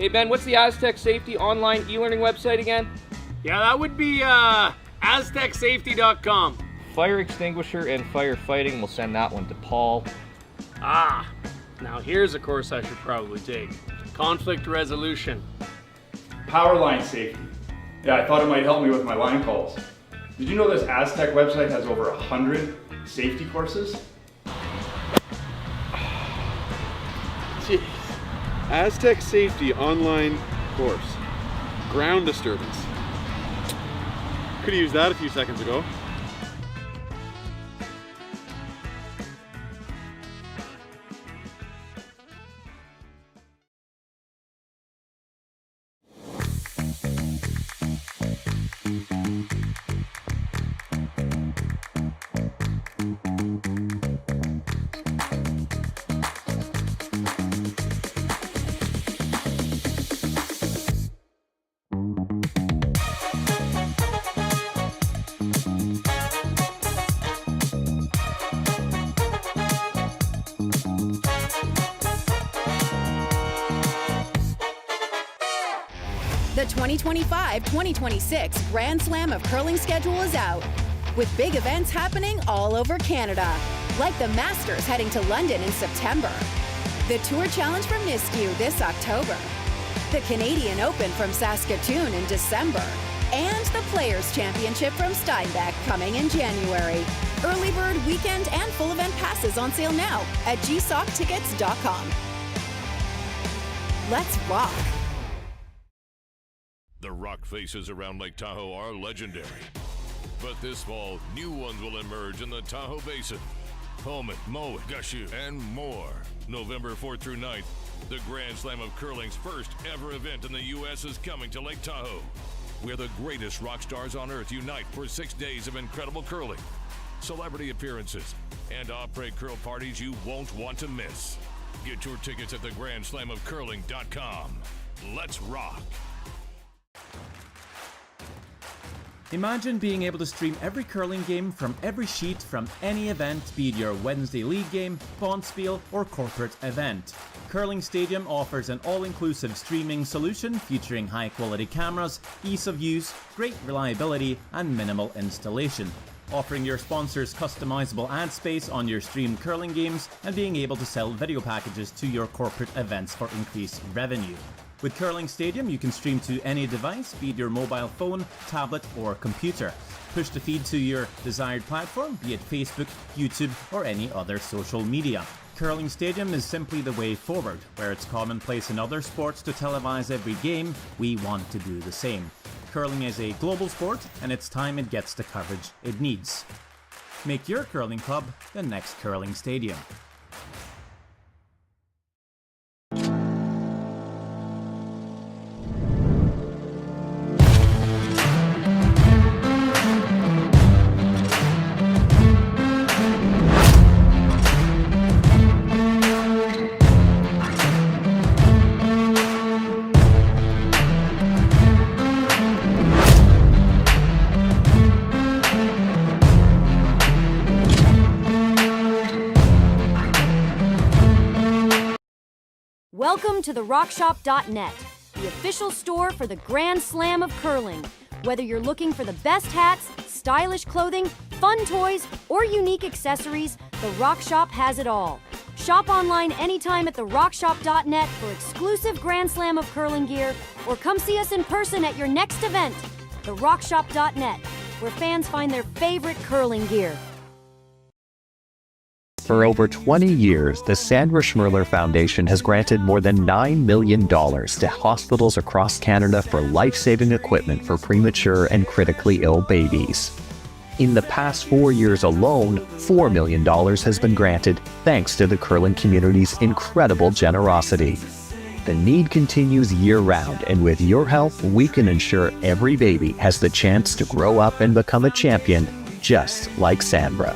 Hey Ben, what's the Aztec Safety online e-learning website again? Yeah, that would be aztecsafety.com. Fire extinguisher and firefighting, we'll send that one to Paul. Ah, now here's a course I should probably take. Conflict resolution. Power line safety. Yeah, I thought it might help me with my line calls. Did you know this Aztec website has over 100 safety courses? Jeez. Aztec Safety online course. Ground disturbance. Could have used that a few seconds ago. The 2025-2026 Grand Slam of Curling schedule is out, with big events happening all over Canada, like the Masters heading to London in September, the Tour Challenge from Nisku this October, the Canadian Open from Saskatoon in December, and the Players' Championship from Steinbach coming in January. Early bird weekend and full event passes on sale now at gsoctickets.com. Let's rock! The rock faces around Lake Tahoe are legendary. But this fall, new ones will emerge in the Tahoe Basin. Pullman, Mowat, Gushu, and more. November 4th through 9th, the Grand Slam of Curling's first ever event in the U.S. is coming to Lake Tahoe, where the greatest rock stars on earth unite for 6 days of incredible curling, celebrity appearances, and après curl parties you won't want to miss. Get your tickets at thegrandslamofcurling.com. Let's rock! Imagine being able to stream every curling game from every sheet from any event, be it your Wednesday league game, bonspiel, or corporate event. Curling Stadium offers an all-inclusive streaming solution featuring high-quality cameras, ease of use, great reliability, and minimal installation. Offering your sponsors customizable ad space on your streamed curling games and being able to sell video packages to your corporate events for increased revenue. With Curling Stadium, you can stream to any device, be it your mobile phone, tablet, or computer. Push the feed to your desired platform, be it Facebook, YouTube, or any other social media. Curling Stadium is simply the way forward. Where it's commonplace in other sports to televise every game, we want to do the same. Curling is a global sport, and it's time it gets the coverage it needs. Make your curling club the next Curling Stadium. Welcome to therockshop.net, the official store for the Grand Slam of Curling. Whether you're looking for the best hats, stylish clothing, fun toys, or unique accessories, The Rock Shop has it all. Shop online anytime at therockshop.net for exclusive Grand Slam of Curling gear, or come see us in person at your next event. therockshop.net, where fans find their favorite curling gear. For over 20 years, the Sandra Schmirler Foundation has granted more than $9 million to hospitals across Canada for life-saving equipment for premature and critically ill babies. In the past 4 years alone, $4 million has been granted thanks to the curling community's incredible generosity. The need continues year-round, and with your help, we can ensure every baby has the chance to grow up and become a champion, just like Sandra.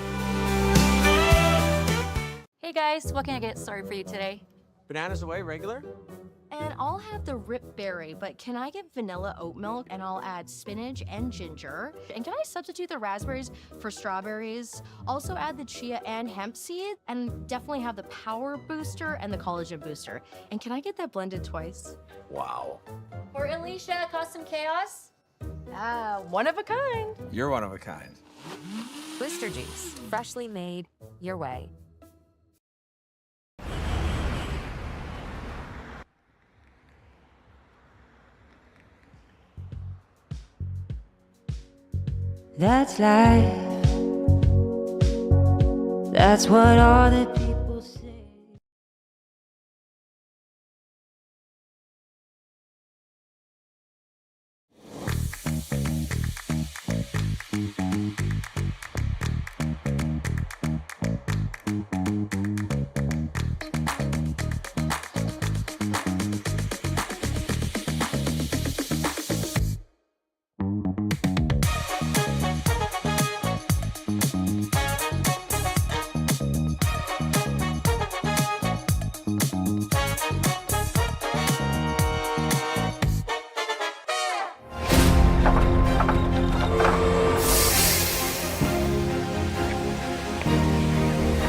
Hey guys, what can I get started for you today? Bananas away, regular? And I'll have the rip berry, but can I get vanilla oat milk and I'll add spinach and ginger? And can I substitute the raspberries for strawberries? Also add the chia and hemp seed, and definitely have the power booster and the collagen booster. And can I get that blended twice? Wow. For Alicia, custom chaos? One of a kind. You're one of a kind. Booster juice, freshly made, your way. That's life. That's what all the people say.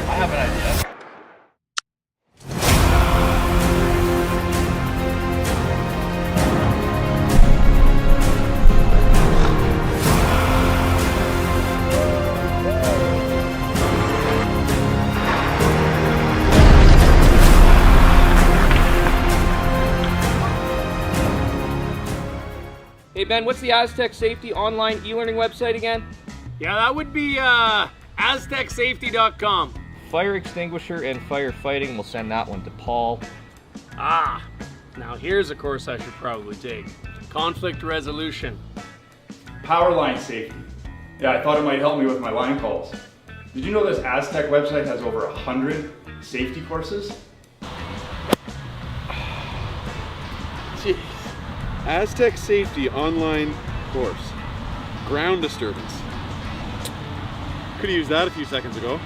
I have an idea. Hey Ben, what's the Aztec Safety online e-learning website again? Yeah, that would be aztecsafety.com. Fire extinguisher and firefighting, we'll send that one to Paul. Ah, now here's a course I should probably take. Conflict resolution. Power line safety. Yeah, I thought it might help me with my line calls. Did you know this Aztec website has over 100 safety courses? Jeez. Aztec Safety online course. Ground disturbance. Could have used that a few seconds ago.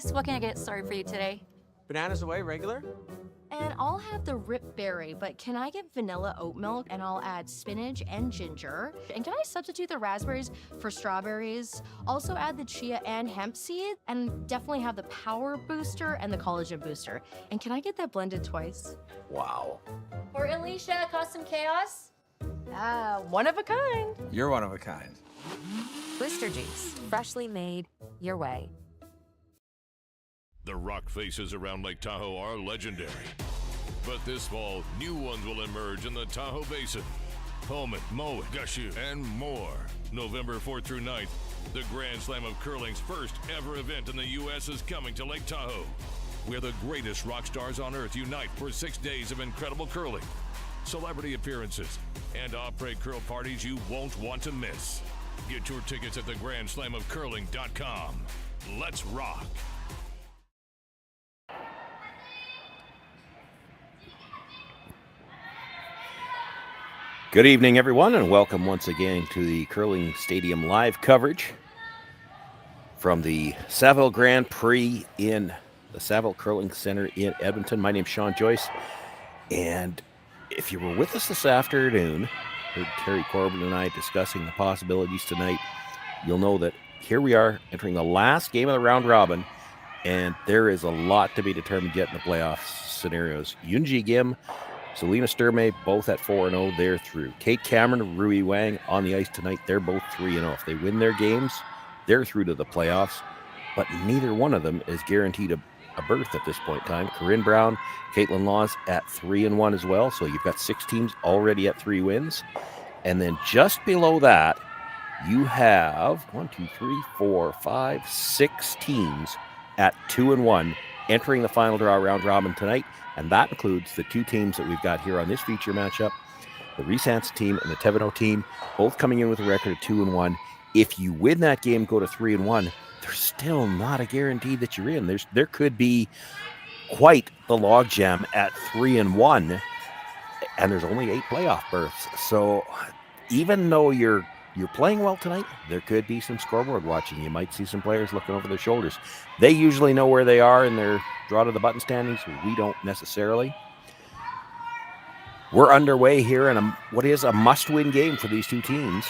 Joyce. What can I get started for you today? Bananas away, regular? And I'll have the rip berry, but can I get vanilla oat milk and I'll add spinach and ginger? And can I substitute the raspberries for strawberries? Also add the chia and hemp seed, and definitely have the power booster and the collagen booster. And can I get that blended twice? Wow. For Alicia, custom chaos? One of a kind. You're one of a kind. Blister juice, freshly made, your way. The rock faces around Lake Tahoe are legendary. But this fall, new ones will emerge in the Tahoe Basin. Homet, Mowat, Gushu, and more. November 4th through 9th, the Grand Slam of Curling's first ever event in the U.S. is coming to Lake Tahoe, where the greatest rock stars on earth unite for 6 days of incredible curling, celebrity appearances, and après curl parties you won't want to miss. Get your tickets at thegrandslamofcurling.com. Let's rock. Good evening, everyone, and welcome once again to the Curling Stadium live coverage from the Saville Grand Prix in the Saville Curling Center in Edmonton. My name's Sean Joyce, and if you were with us this afternoon, heard Terry Corbin and I discussing the possibilities tonight, you'll know that here we are entering the last game of the round robin, and there is a lot to be determined yet in the playoff scenarios. Yunji Kim, Selena Sturmey, both at 4-0, they're through. Kate Cameron, Rui Wang on the ice tonight, they're both 3-0. If they win their games, they're through to the playoffs, but neither one of them is guaranteed a berth at this point in time. Corinne Brown, Caitlin Laws at 3-1 as well, so you've got 6 teams already at 3 wins. And then just below that, you have 6 teams at 2-1 entering the final draw round robin tonight. And that includes the 2 teams that we've got here on this feature matchup, the Reese-Hansen team and the Thevenot team, both coming in with a record of 2-1. If you win that game, go to 3-1, there's still not a guarantee that you're in. There could be quite the logjam at 3-1, and there's only 8 playoff berths. So even though you're playing well tonight, there could be some scoreboard watching. You might see some players looking over their shoulders. They usually know where they are in their draw to the button standings. We don't necessarily. We're underway here in what is a must-win game for these 2 teams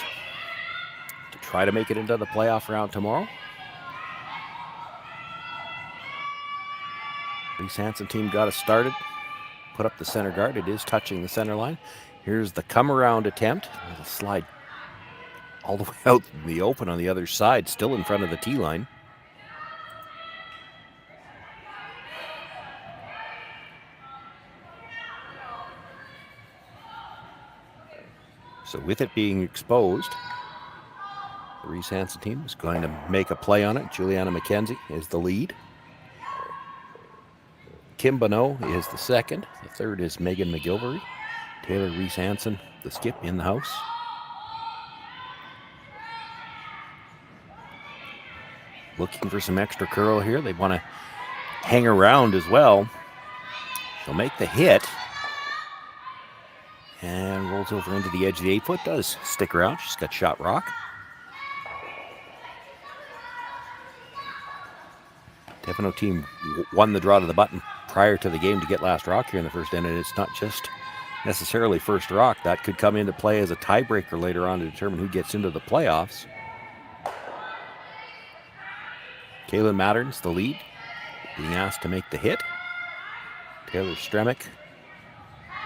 to try to make it into the playoff round tomorrow. Reese-Hansen team got us started. Put up the center guard. It is touching the center line. Here's the come-around attempt. It'll slide all the way out in the open on the other side, still in front of the tee line. So with it being exposed, the Reese-Hansen team is going to make a play on it. Juliana McKenzie is the lead. Kim Bonneau is the second. The third is Megan McGilvery. Taylor Reese-Hansen, the skip, in the house. Looking for some extra curl here. They want to hang around as well. She'll make the hit. And rolls over into the edge of the 8-foot. Does stick around. She's got shot rock. Thevenot team won the draw to the button prior to the game to get last rock here in the first end. And it's not just necessarily first rock. That could come into play as a tiebreaker later on to determine who gets into the playoffs. Kaylin Matterns, the lead, being asked to make the hit. Taylor Stremick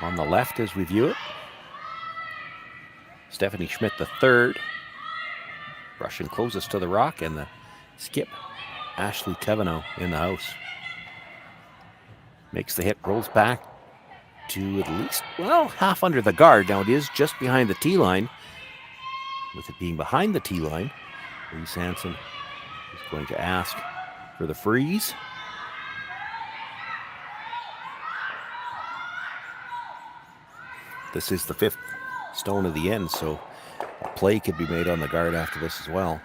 on the left as we view it. Stephanie Schmidt, the third. Russian closest to the rock, and the skip, Ashley Thevenot, in the house. Makes the hit, rolls back to at least, well, half under the guard. Now it is just behind the tee line. With it being behind the tee line, Reese-Hansen is going to ask for the freeze. This is the 5th stone of the end, so a play could be made on the guard after this as well.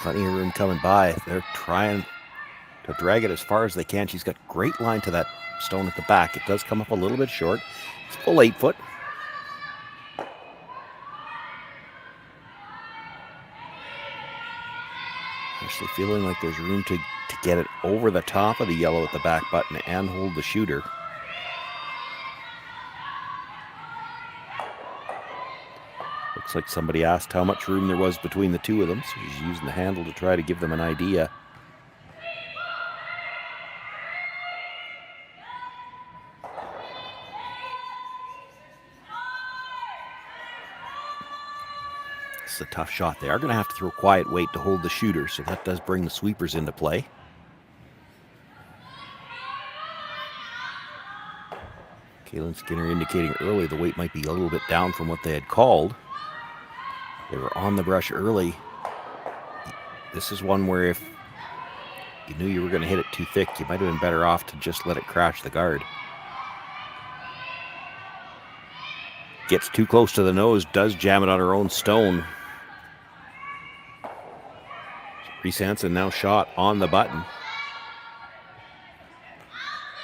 Plenty of room coming by. They're trying to drag it as far as they can. She's got great line to that stone at the back. It does come up a little bit short. It's full 8 foot. Actually feeling like there's room to get it over the top of the yellow at the back button and hold the shooter. Looks like somebody asked how much room there was between the two of them, so he's using the handle to try to give them an idea. This is a tough shot. They are going to have to throw quiet weight to hold the shooter, so that does bring the sweepers into play. Kaylin Skinner indicating early the weight might be a little bit down from what they had called. They were on the brush early. This is one where if you knew you were going to hit it too thick, you might have been better off to just let it crash the guard. Gets too close to the nose, does jam it on her own stone. Reese-Hansen now shot on the button.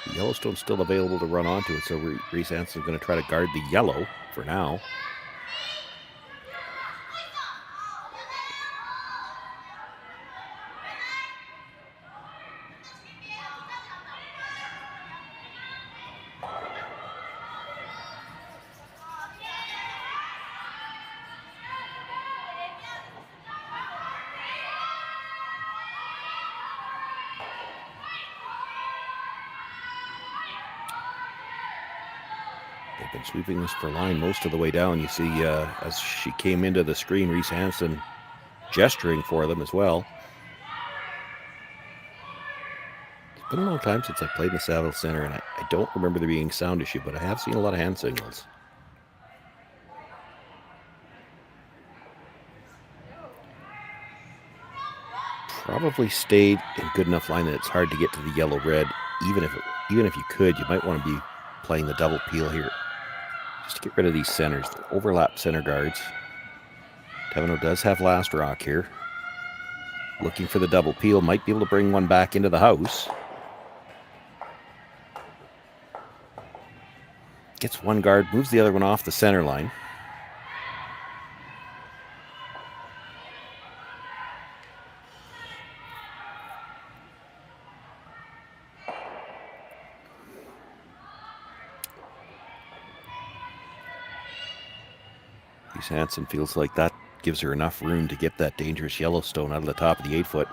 The Yellowstone's still available to run onto it, so Reese-Hansen's going to try to guard the yellow for now. They've been sweeping this for line most of the way down. You see, as she came into the screen, Reese-Hansen gesturing for them as well. It's been a long time since I played in the Saville Center, and I don't remember there being sound issue, but I have seen a lot of hand signals. Probably stayed in good enough line that it's hard to get to the yellow-red. Even if you could, you might want to be playing the double peel here. Just to get rid of these centers, the overlap center guards. Thevenot does have last rock here. Looking for the double peel, might be able to bring one back into the house. Gets one guard, moves the other one off the center line. Reese-Hansen feels like that gives her enough room to get that dangerous Yellowstone out of the top of the 8 foot.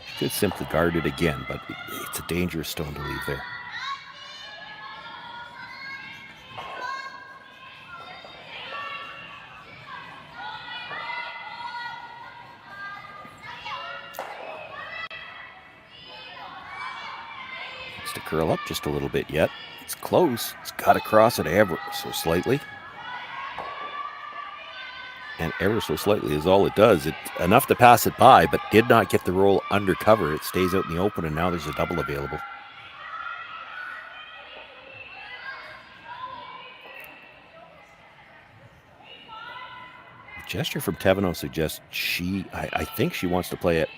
She could simply guard it again, but it's a dangerous stone to leave there. To curl up just a little bit yet. It's close. It's got to cross it ever so slightly. And ever so slightly is all it does. It's enough to pass it by, but did not get the roll under cover. It stays out in the open, and now there's a double available. The gesture from Thevenot suggests I think she wants to play it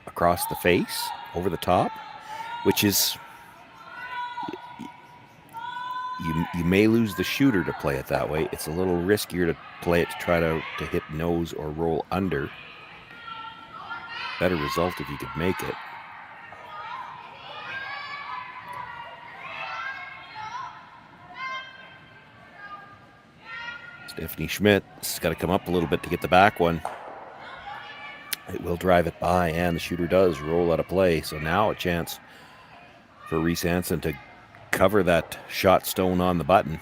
across the face, over the top, which is, you may lose the shooter to play it that way. It's a little riskier to play it to try to hit nose or roll under. Better result if you could make it. Stephanie Schmidt has got to come up a little bit to get the back one. It will drive it by, and the shooter does roll out of play. So now a chance for Reese-Hansen to cover that shot stone on the button.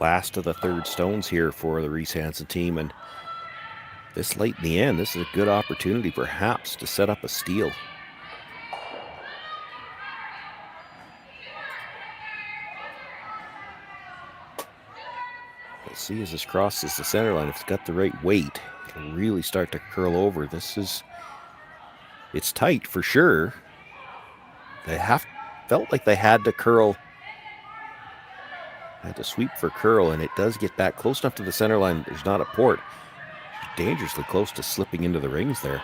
last of the third stones here for the Reese-Hansen team, and this late in the end, this is a good opportunity perhaps to set up a steal. Let's see as this crosses the center line. If it's got the right weight, it'll really start to curl over. It's tight for sure. Felt like they had to curl. Had to sweep for curl, and it does get back close enough to the center line. There's not a port. Dangerously close to slipping into the rings there.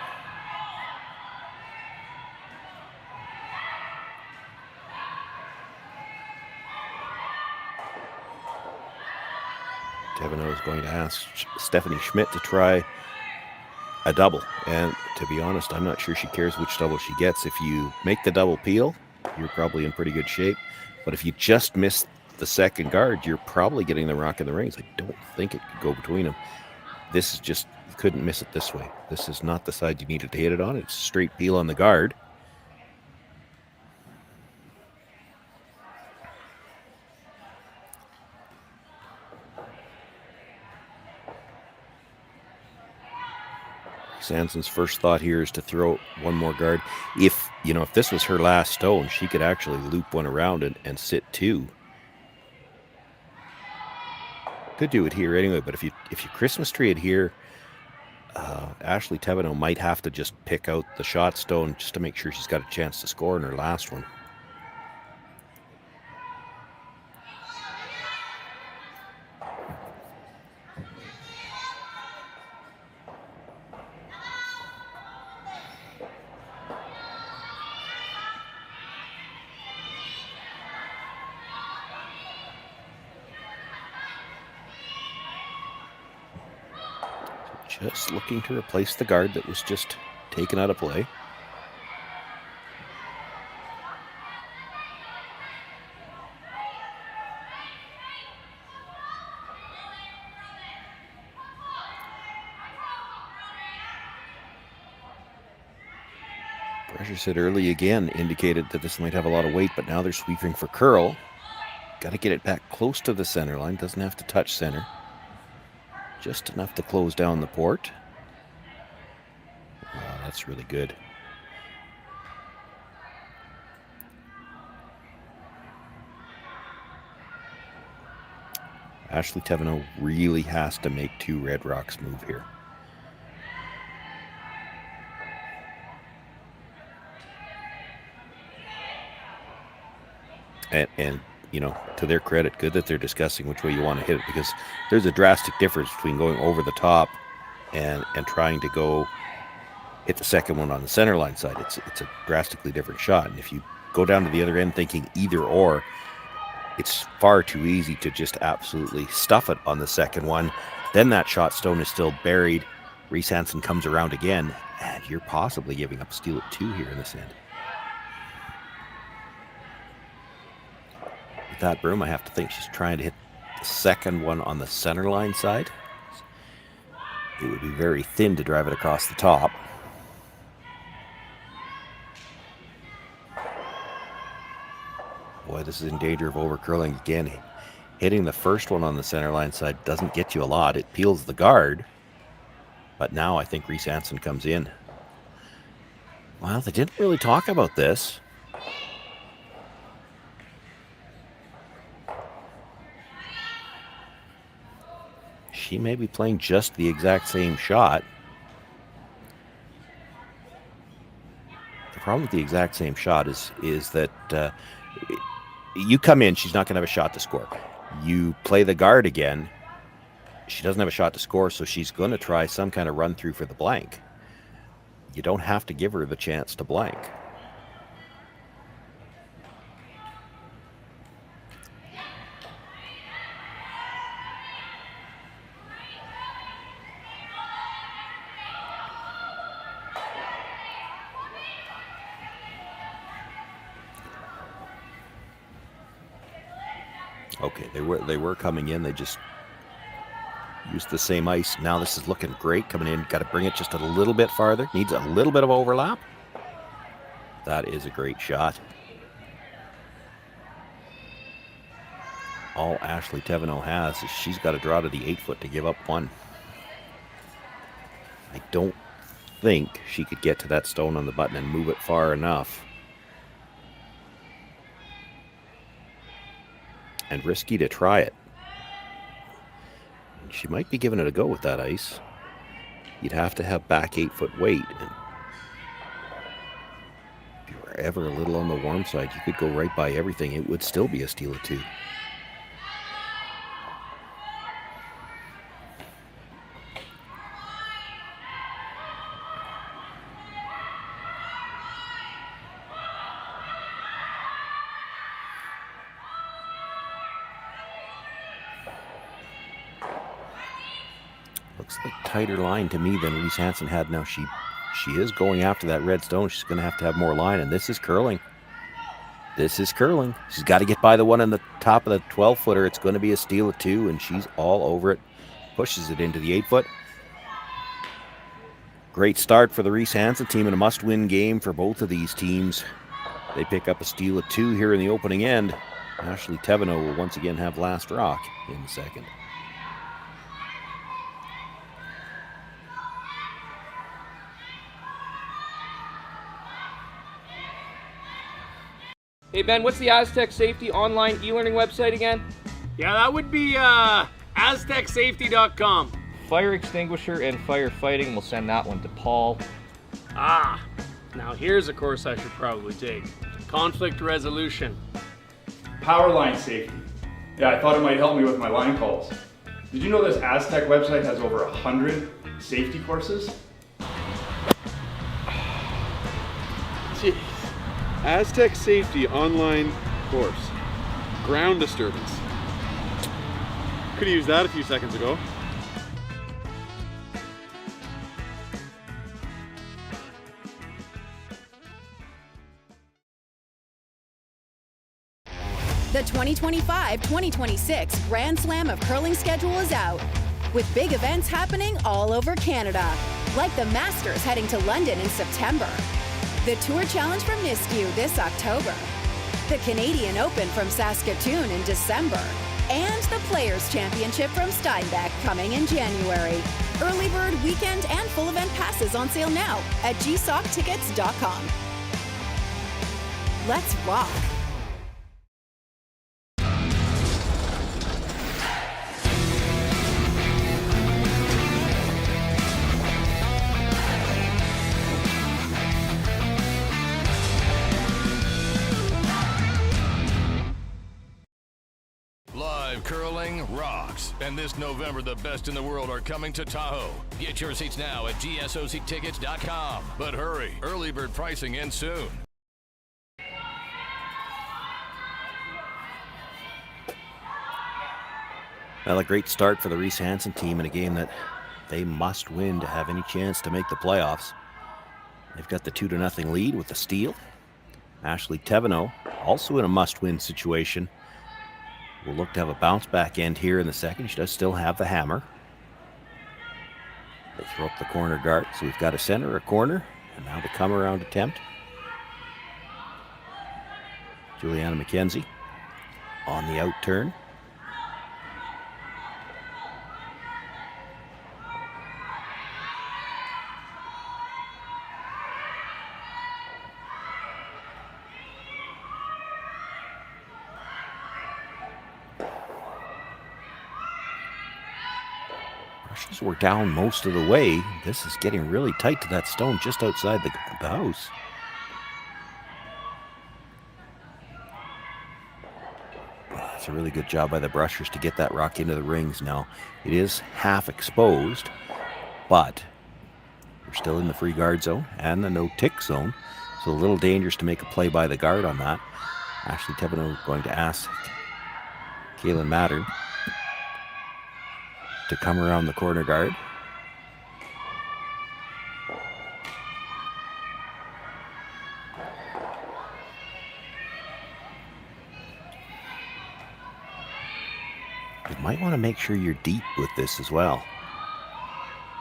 Thevenot is going to ask Stephanie Schmidt to try a double, and to be honest, I'm not sure she cares which double she gets. If you make the double peel, you're probably in pretty good shape, but if you just miss the second guard, you're probably getting the rock in the rings. I don't think it could go between them. This is just, you couldn't miss it this way. This is not the side you needed to hit it on. It's straight peel on the guard. Reese-Hansen's first thought here is to throw one more guard. If this was her last stone, she could actually loop one around and sit two. Could do it here anyway, but if you Christmas tree it here, Ashley Thevenot might have to just pick out the shot stone just to make sure she's got a chance to score in her last one. Just looking to replace the guard that was just taken out of play. Pressure set early again indicated that this might have a lot of weight, but now they're sweeping for curl. Got to get it back close to the center line. Doesn't have to touch center. Just enough to close down the port. Wow, that's really good. Ashley Thevenot really has to make two red rocks move here. And to their credit, good that they're discussing which way you want to hit it, because there's a drastic difference between going over the top and trying to go hit the second one on the center line side. It's a drastically different shot. And if you go down to the other end thinking either or, it's far too easy to just absolutely stuff it on the second one. Then that shot stone is still buried. Reese-Hansen comes around again, and you're possibly giving up a steal at two here in this end. That broom, I have to think she's trying to hit the second one on the center line side. It would be very thin to drive it across the top. Boy, this is in danger of overcurling again. Hitting the first one on the center line side doesn't get you a lot. It peels the guard. But now I think Reese-Hansen comes in. Well, they didn't really talk about this. She may be playing just the exact same shot. The problem with the exact same shot is that you come in, she's not going to have a shot to score. You play the guard again, she doesn't have a shot to score, so she's going to try some kind of run through for the blank. You don't have to give her the chance to blank. Okay, they were coming in. They just used the same ice. Now this is looking great coming in. Got to bring it just a little bit farther. Needs a little bit of overlap. That is a great shot. all Ashley Thevenot has is she's got to draw to the 8-foot to give up one. I don't think she could get to that stone on the button and move it far enough. And risky to try it. She might be giving it a go with that ice. You'd have to have back 8-foot weight. And if you were ever a little on the warm side, you could go right by everything. It would still be a steal of 2. Looks like tighter line to me than Reese-Hansen had. Now she is going after that red stone. She's going to have more line, and this is curling. This is curling. She's got to get by the one on the top of the 12-footer. It's going to be a steal of 2, and she's all over it. Pushes it into the 8-foot. Great start for the Reese-Hansen team and a must-win game for both of these teams. They pick up a steal of 2 here in the opening end. Ashley Thevenot will once again have last rock in the second. Hey Ben, what's the Aztec Safety online e-learning website again? Yeah, that would be aztecsafety.com. Fire extinguisher and firefighting, we'll send that one to Paul. Ah, now here's a course I should probably take. Conflict resolution. Power line safety. Yeah, I thought it might help me with my line calls. Did you know this Aztec website has over 100 safety courses? Jeez. Aztec Safety online course. Ground disturbance. Could have used that a few seconds ago. The 2025-2026 Grand Slam of Curling schedule is out, with big events happening all over Canada, like the Masters heading to London in September, the Tour Challenge from Nisku this October, the Canadian Open from Saskatoon in December, and the Players' Championship from Steinbeck coming in January. Early bird weekend and full event passes on sale now at gsoctickets.com. Let's rock! Live curling rocks. And this November, the best in the world are coming to Tahoe. Get your seats now at gsoctickets.com. But hurry, early bird pricing ends soon. Well, a great start for the Reese-Hansen team in a game that they must win to have any chance to make the playoffs. They've got the 2-0 lead with the steal. Ashley Thevenot also in a must-win situation. We'll look to have a bounce-back end here in the second. She does still have the hammer. They throw up the corner guard, so we've got a center, a corner, and now the come-around attempt. Juliana McKenzie on the out turn. Rushes were down most of the way. This is getting really tight to that stone just outside the house. That's a really good job by the brushers to get that rock into the rings. Now, it is half exposed, but we're still in the free guard zone and the no-tick zone, so a little dangerous to make a play by the guard on that. Ashley Thevenot going to ask Kaylin Mattern to come around the corner guard. You might want to make sure you're deep with this as well.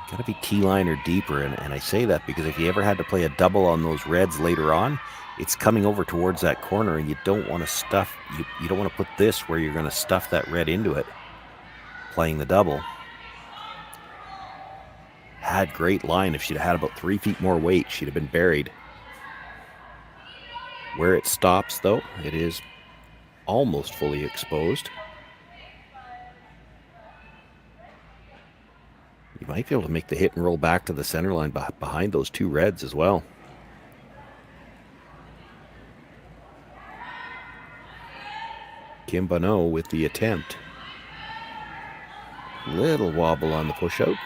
Got to be T line or deeper, and I say that because if you ever had to play a double on those reds later on, it's coming over towards that corner, and you don't want to stuff. You don't want to put this where you're going to stuff that red into it. Playing the double. Had great line. If she'd have had about 3 feet more weight, she'd have been buried. Where it stops, though, it is almost fully exposed. You might be able to make the hit and roll back to the center line behind those two reds as well. Kim Bonneau with the attempt. Little wobble on the push out.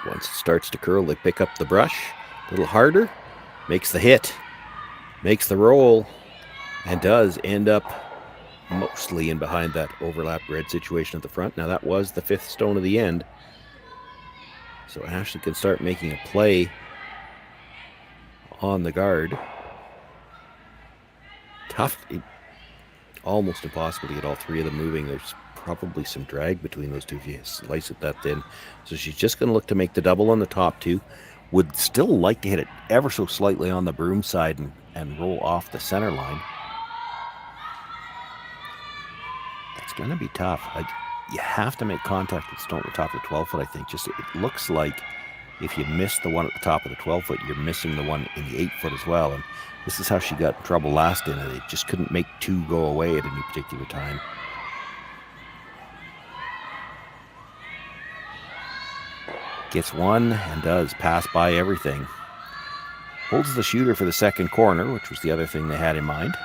Once it starts to curl, they pick up the brush a little harder. Makes the hit, makes the roll, and does end up mostly in behind that overlapped red situation at the front. Now that was the 5th stone of the end. So Ashley can start making a play on the guard. Tough, almost impossible to get all 3 of them moving. There's probably some drag between those two if you slice it that thin. So she's just going to look to make the double on the top 2. Would still like to hit it ever so slightly on the broom side and roll off the center line. That's going to be tough. You have to make contact with stone at the top of the 12 foot, I think. Just it looks like if you miss the one at the top of the 12 foot, you're missing the one in the 8 foot as well. And this is how she got in trouble last in it. It just couldn't make 2 go away at any particular time. Gets 1 and does pass by everything. Holds the shooter for the second corner, which was the other thing they had in mind.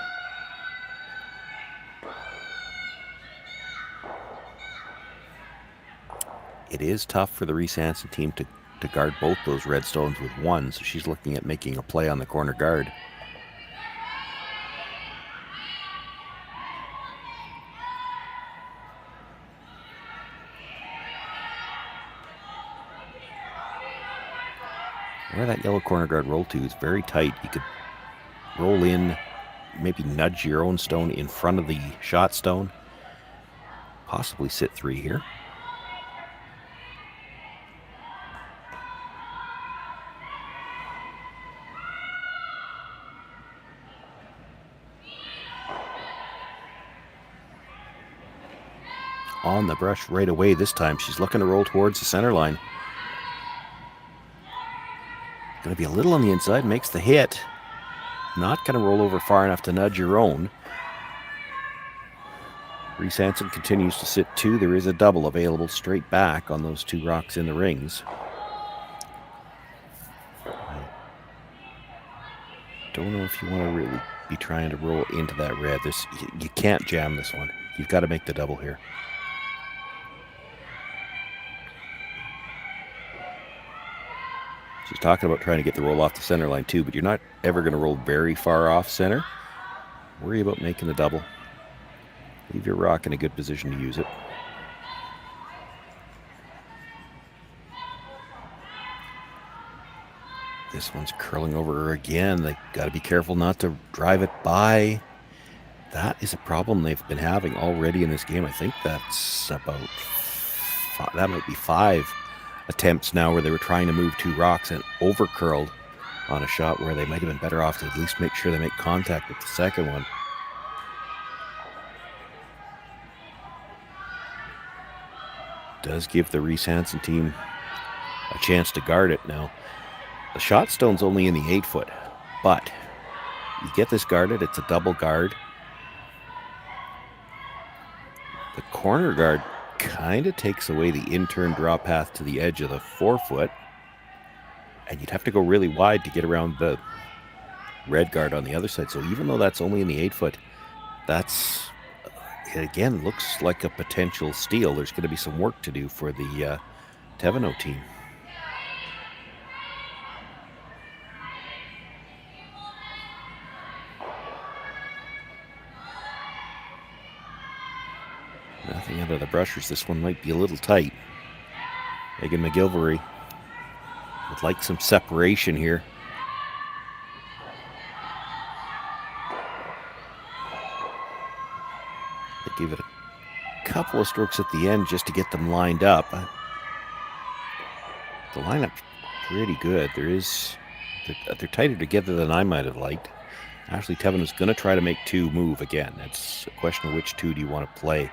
It is tough for the Reese-Hansen team to guard both those red stones with 1, so she's looking at making a play on the corner guard. Where that yellow corner guard roll to is very tight. You could roll in, maybe nudge your own stone in front of the shot stone. Possibly sit 3 here. On the brush right away this time. She's looking to roll towards the center line. Going to be a little on the inside, makes the hit. Not going to roll over far enough to nudge your own. Reese-Hansen continues to sit 2. There is a double available straight back on those 2 rocks in the rings. I don't know if you want to really be trying to roll into that red. You can't jam this one. You've got to make the double here. She's talking about trying to get the roll off the center line too, but you're not ever going to roll very far off center. Worry about making the double. Leave your rock in a good position to use it. This one's curling over her again. They got to be careful not to drive it by. That is a problem they've been having already in this game. I think that's about that might be 5 attempts now where they were trying to move 2 rocks and over curled on a shot where they might have been better off to at least make sure they make contact with the second one. Does give the Reese-Hansen team a chance to guard it now. The shot stone's only in the 8 foot, but you get this guarded, it's a double guard. The corner guard kind of takes away the in-turn draw path to the edge of the 4 foot, and you'd have to go really wide to get around the red guard on the other side. So even though that's only in the 8 foot, that's, it again looks like a potential steal. There's going to be some work to do for the Thevenot team. Nothing out of the brushers. This one might be a little tight. Megan McGilvery would like some separation here. Give it a couple of strokes at the end just to get them lined up. The lineup's pretty good. They're tighter together than I might have liked. Ashley Thevenot's going to try to make two move again. It's a question of which two do you want to play.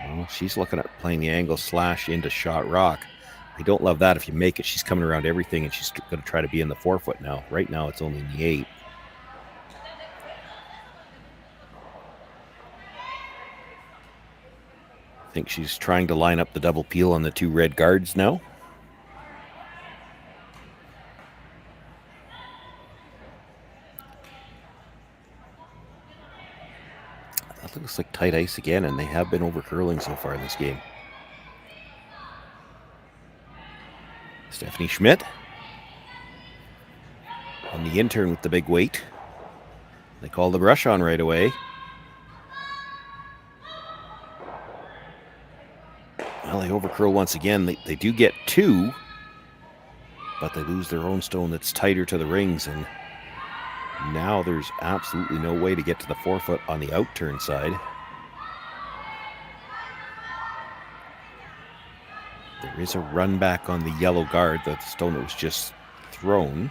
Well, she's looking at playing the angle slash into shot rock. I don't love that. If you make it, she's coming around everything, and she's going to try to be in the 4-foot now. Right now, it's only in the 8. I think she's trying to line up the double peel on the 2 red guards now. That looks like tight ice again, and they have been over curling so far in this game. Stephanie Schmidt on the intern with the big weight. They call the brush on right away. Well, they overcurl once again. They do get 2, but they lose their own stone that's tighter to the rings, and now there's absolutely no way to get to the 4-foot on the outturn side. There is a run back on the yellow guard, the stone that was just thrown.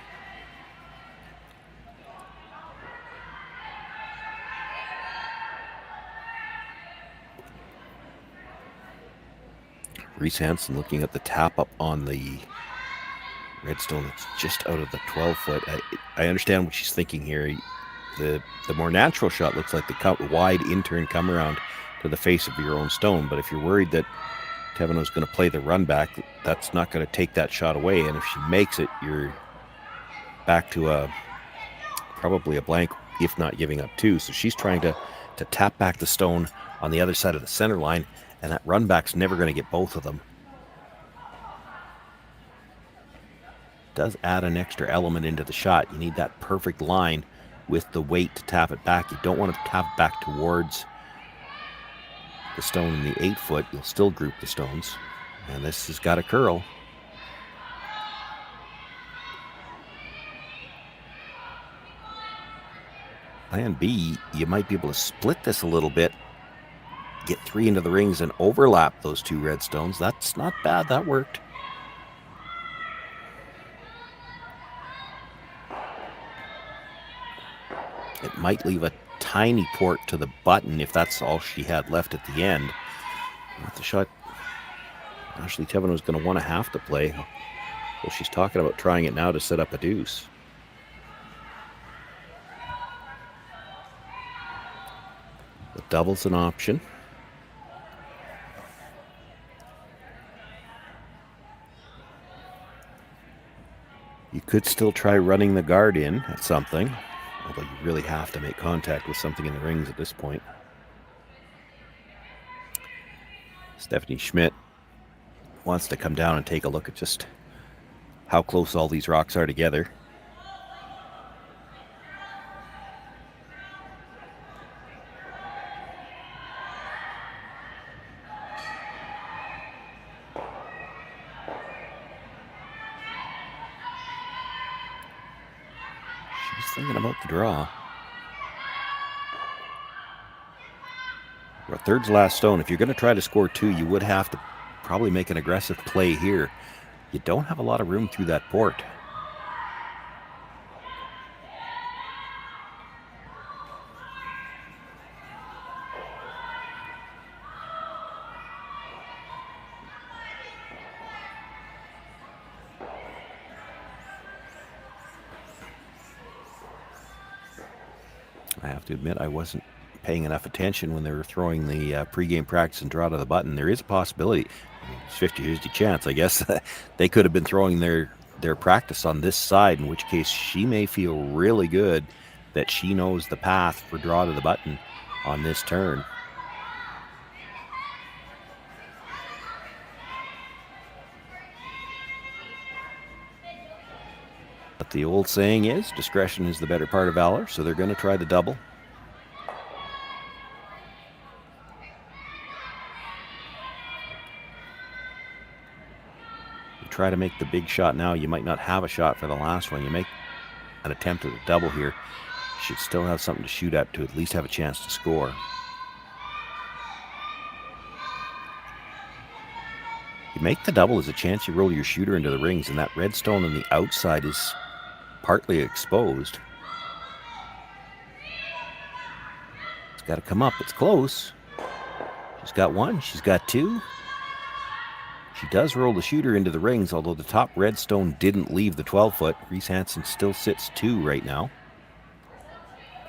Reese-Hansen looking at the tap up on the redstone that's just out of the 12-foot. I understand what she's thinking here. The more natural shot looks like the wide intern come around to the face of your own stone, but if you're worried that Thevenot's going to play the run back, that's not going to take that shot away, and if she makes it, you're back to probably a blank, if not giving up 2. So she's trying to tap back the stone on the other side of the center line, and that run back's never going to get both of them. Does add an extra element into the shot. You need that perfect line with the weight to tap it back. You don't want to tap it back towards the stone in the 8-foot. You'll still group the stones. And this has got a curl. Plan B, you might be able to split this a little bit. Get 3 into the rings and overlap those 2 red stones. That's not bad. That worked. It might leave a tiny port to the button if that's all she had left at the end. That's a shot Ashley Thevenot was going to have to play. Well, she's talking about trying it now to set up a deuce. The double's an option. You could still try running the guard in at something, although you really have to make contact with something in the rings at this point. Stephanie Schmidt wants to come down and take a look at just how close all these rocks are together. Thinking about the draw. Our third's last stone. If you're going to try to score 2, you would have to probably make an aggressive play here. You don't have a lot of room through that port. I have to admit, I wasn't paying enough attention when they were throwing the pregame practice and draw to the button. There is a possibility, it's 50-50 chance, I guess, they could have been throwing their practice on this side, in which case she may feel really good that she knows the path for draw to the button on this turn. But the old saying is, discretion is the better part of valor, so they're going to try the double. You try to make the big shot now, you might not have a shot for the last one. You make an attempt at a double here, you should still have something to shoot at least have a chance to score. You make the double, there's a chance you roll your shooter into the rings, and that red stone on the outside is partly exposed. It's got to come up. It's close. She's got one. She's got two. She does roll the shooter into the rings, although the top red stone didn't leave the 12-foot. Reese-Hansen still sits 2 right now.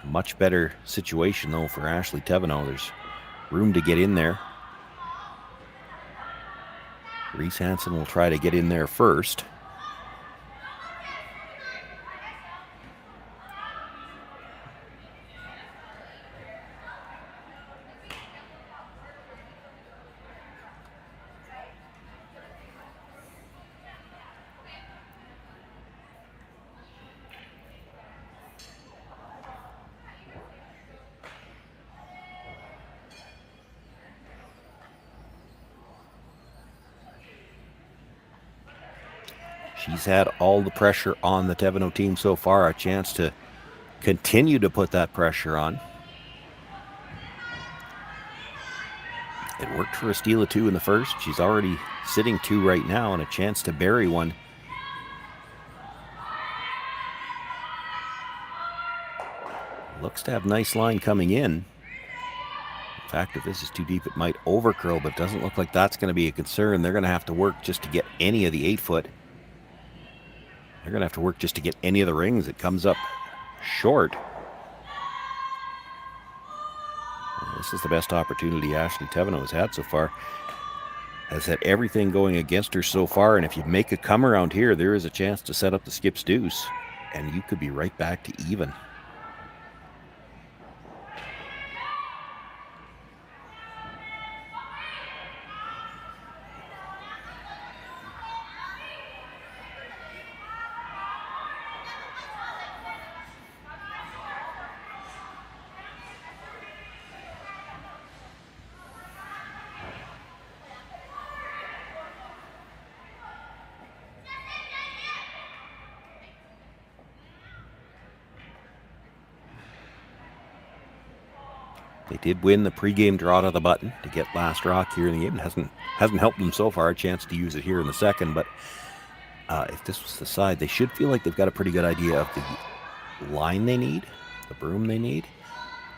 Much better situation, though, for Ashley Thevenot. There's room to get in there. Reese-Hansen will try to get in there first. She's had all the pressure on the Thevenot team so far, a chance to continue to put that pressure on. It worked for a steal of 2 in the first. She's already sitting 2 right now and a chance to bury one. Looks to have nice line coming in. In fact, if this is too deep, it might overcurl, but it doesn't look like that's going to be a concern. They're going to have to work just to get any of the 8-foot. They're going to have to work just to get any of the rings. It comes up short. This is the best opportunity Ashley Thevenot has had so far. Has had everything going against her so far, and if you make a come around here, there is a chance to set up the skip's deuce, and you could be right back to even. They did win the pregame draw to the button to get last rock here in the game. It hasn't helped them so far. A chance to use it here in the second, but if this was the side, they should feel like they've got a pretty good idea of the line they need, the broom they need.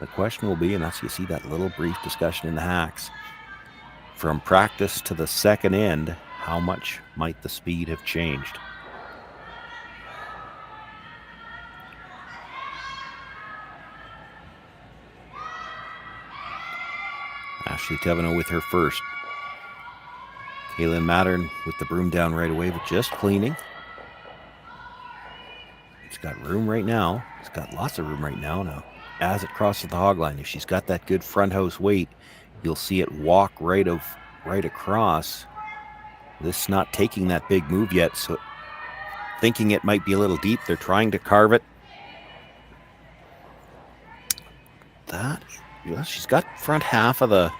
The question will be, and that's you see that little brief discussion in the hacks, from practice to the second end, how much might the speed have changed? Ashley Thevenot with her first. Kaylin Mattern with the broom down right away, but just cleaning. It's got room right now. It's got lots of room right now. As it crosses the hog line, if she's got that good front house weight, you'll see it walk right across. This not taking that big move yet, so thinking it might be a little deep. They're trying to carve it. She's got front half of the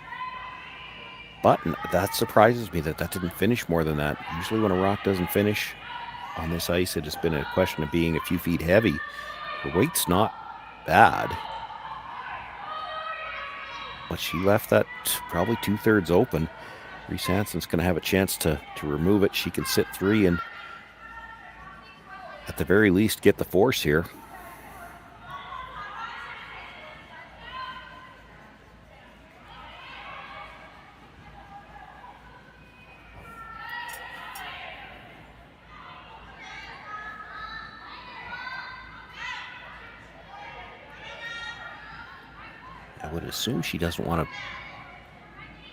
button. That surprises me that didn't finish more than that. Usually when a rock doesn't finish on this ice, it has been a question of being a few feet heavy. Her weight's not bad, but she left that probably 2/3 open. Reese-Hansen's going to have a chance to remove it. She can sit 3 and at the very least get the force here. I would assume she doesn't want to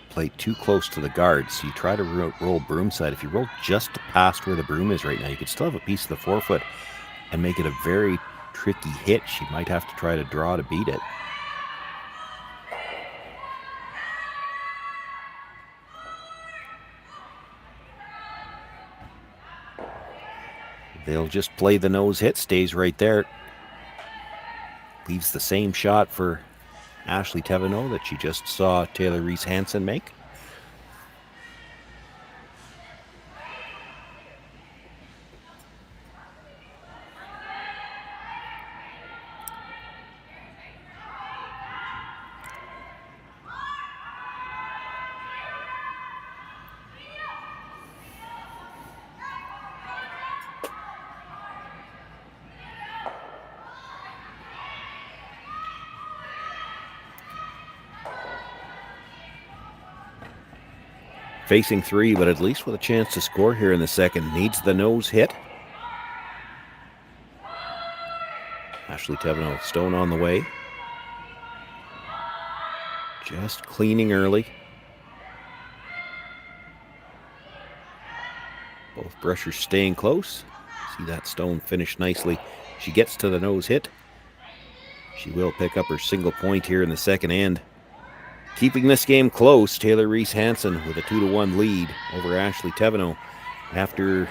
play too close to the guard, so you try to roll broom side. If you roll just past where the broom is right now, you could still have a piece of the 4-foot and make it a very tricky hit. She might have to try to draw to beat it. They'll just play the nose hit, stays right there. Leaves the same shot for Ashley Thevenot that you just saw Taylor Reese-Hansen make. Facing 3, but at least with a chance to score here in the second. Needs the nose hit. Ashley Thevenot, stone on the way. Just cleaning early. Both brushers staying close. See that stone finish nicely. She gets to the nose hit. She will pick up her single point here in the second end. Keeping this game close, Taylor Reese-Hansen with a 2-1 lead over Ashley Thevenot after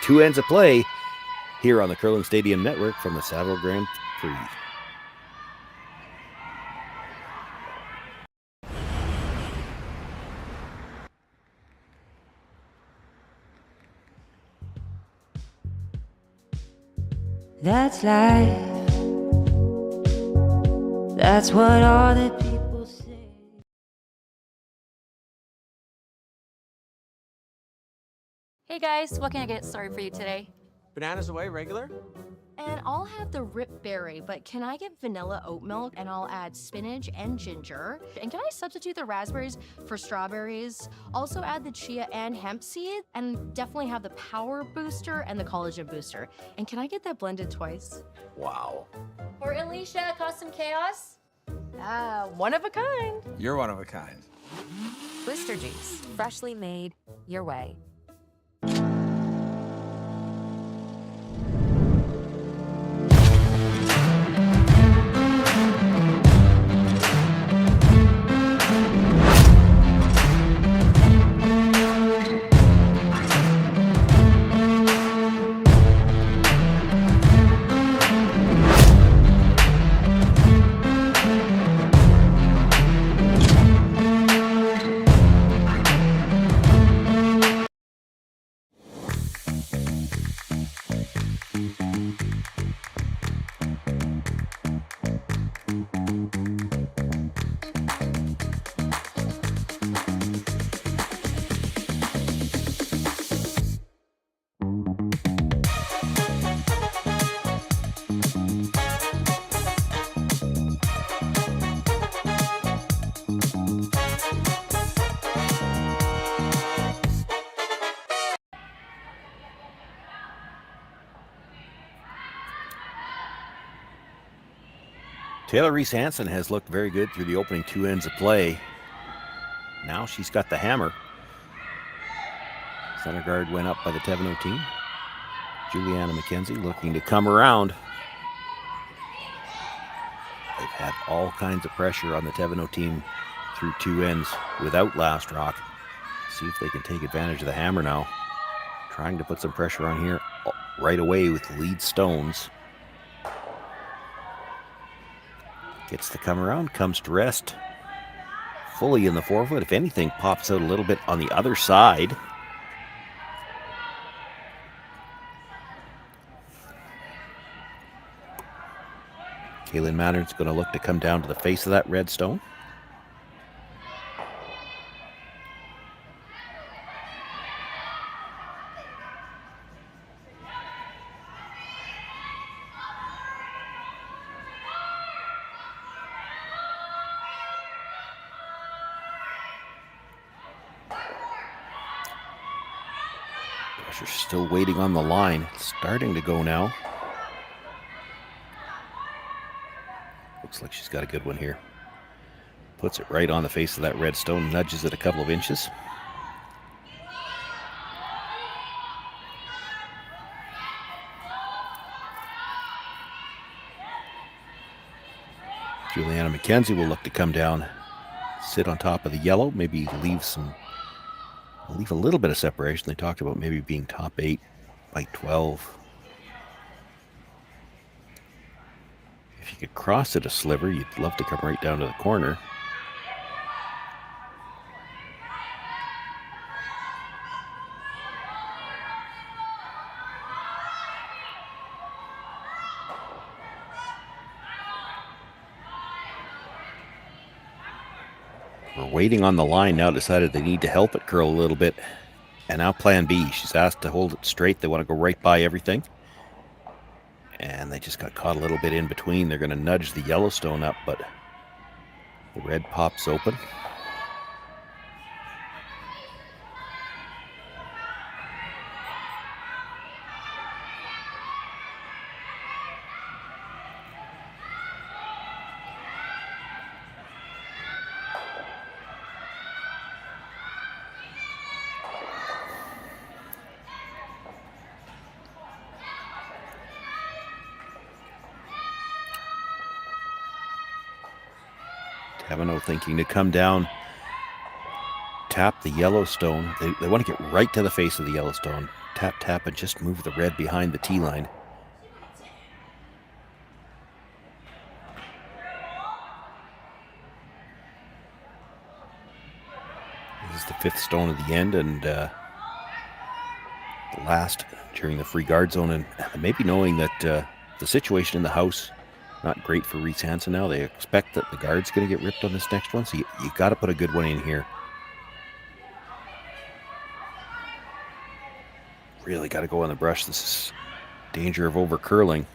2 ends of play here on the Curling Stadium Network from the Saville Grand Prix. That's life. That's what all the people say. Hey guys, what can I get started for you today? Bananas away, regular? And I'll have the rip berry, but can I get vanilla oat milk and I'll add spinach and ginger? And can I substitute the raspberries for strawberries? Also add the chia and hemp seed and definitely have the power booster and the collagen booster. And can I get that blended twice? Wow. For Alicia, Custom Chaos? One of a kind. You're one of a kind. Blister juice, freshly made, your way. Taylor Reese-Hansen has looked very good through the opening 2 ends of play. Now she's got the hammer. Center guard went up by the Thevenot team. Juliana McKenzie looking to come around. They've had all kinds of pressure on the Thevenot team through 2 ends without Last Rock. See if they can take advantage of the hammer now. Trying to put some pressure on here right away with lead stones. Gets to come around, comes to rest. Fully in the forefoot. If anything, pops out a little bit on the other side. Kaylin Mattern's going to look to come down to the face of that red stone. Pressure's still waiting on the line. It's starting to go now. Looks like she's got a good one here. Puts it right on the face of that red stone, nudges it a couple of inches. Juliana McKenzie will look to come down, sit on top of the yellow, maybe leave a little bit of separation. They talked about maybe being top 8 by 12. If you could cross it a sliver, you'd love to come right down to the corner. We're waiting on the line now, decided they need to help it curl a little bit. And now plan B. She's asked to hold it straight. They want to go right by everything. And they just got caught a little bit in between. They're going to nudge the Yellowstone up, but the red pops open. Thevenot thinking to come down, tap the yellow stone. They want to get right to the face of the yellow stone. Tap, tap, and just move the red behind the tee line. This is the fifth stone at the end, and the last during the free guard zone, and maybe knowing that the situation in the house, not great for Reese-Hansen now. They expect that the guard's going to get ripped on this next one, so you got to put a good one in here. Really got to go on the brush. This is danger of over curling.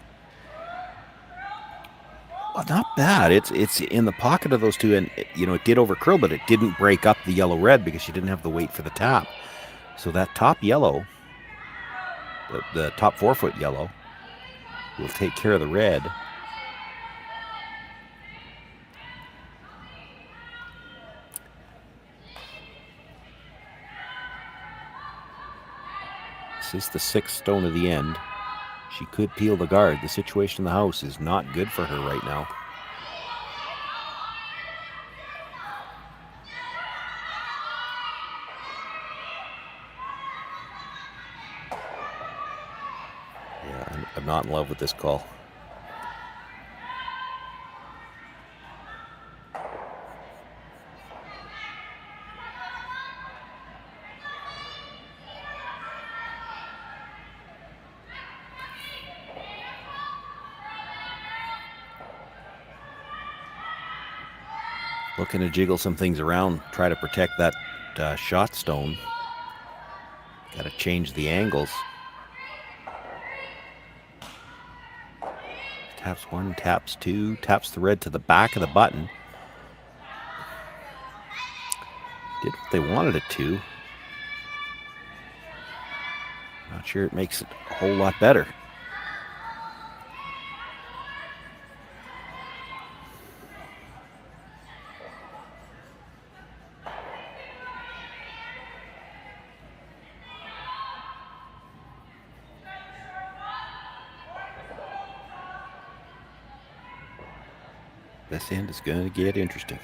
Well, not bad. It's in the pocket of those two, and it did over curl, but it didn't break up the yellow red because you didn't have the weight for the tap. So that top yellow, the top 4 foot yellow, will take care of the red. This is the 6th stone of the end. She could peel the guard. The situation in the house is not good for her right now. Yeah, I'm not in love with this call. Looking to jiggle some things around, try to protect that shot stone. Got to change the angles. Taps 1, taps 2, taps the red to the back of the button. Did what they wanted it to. Not sure it makes it a whole lot better. This end is going to get interesting.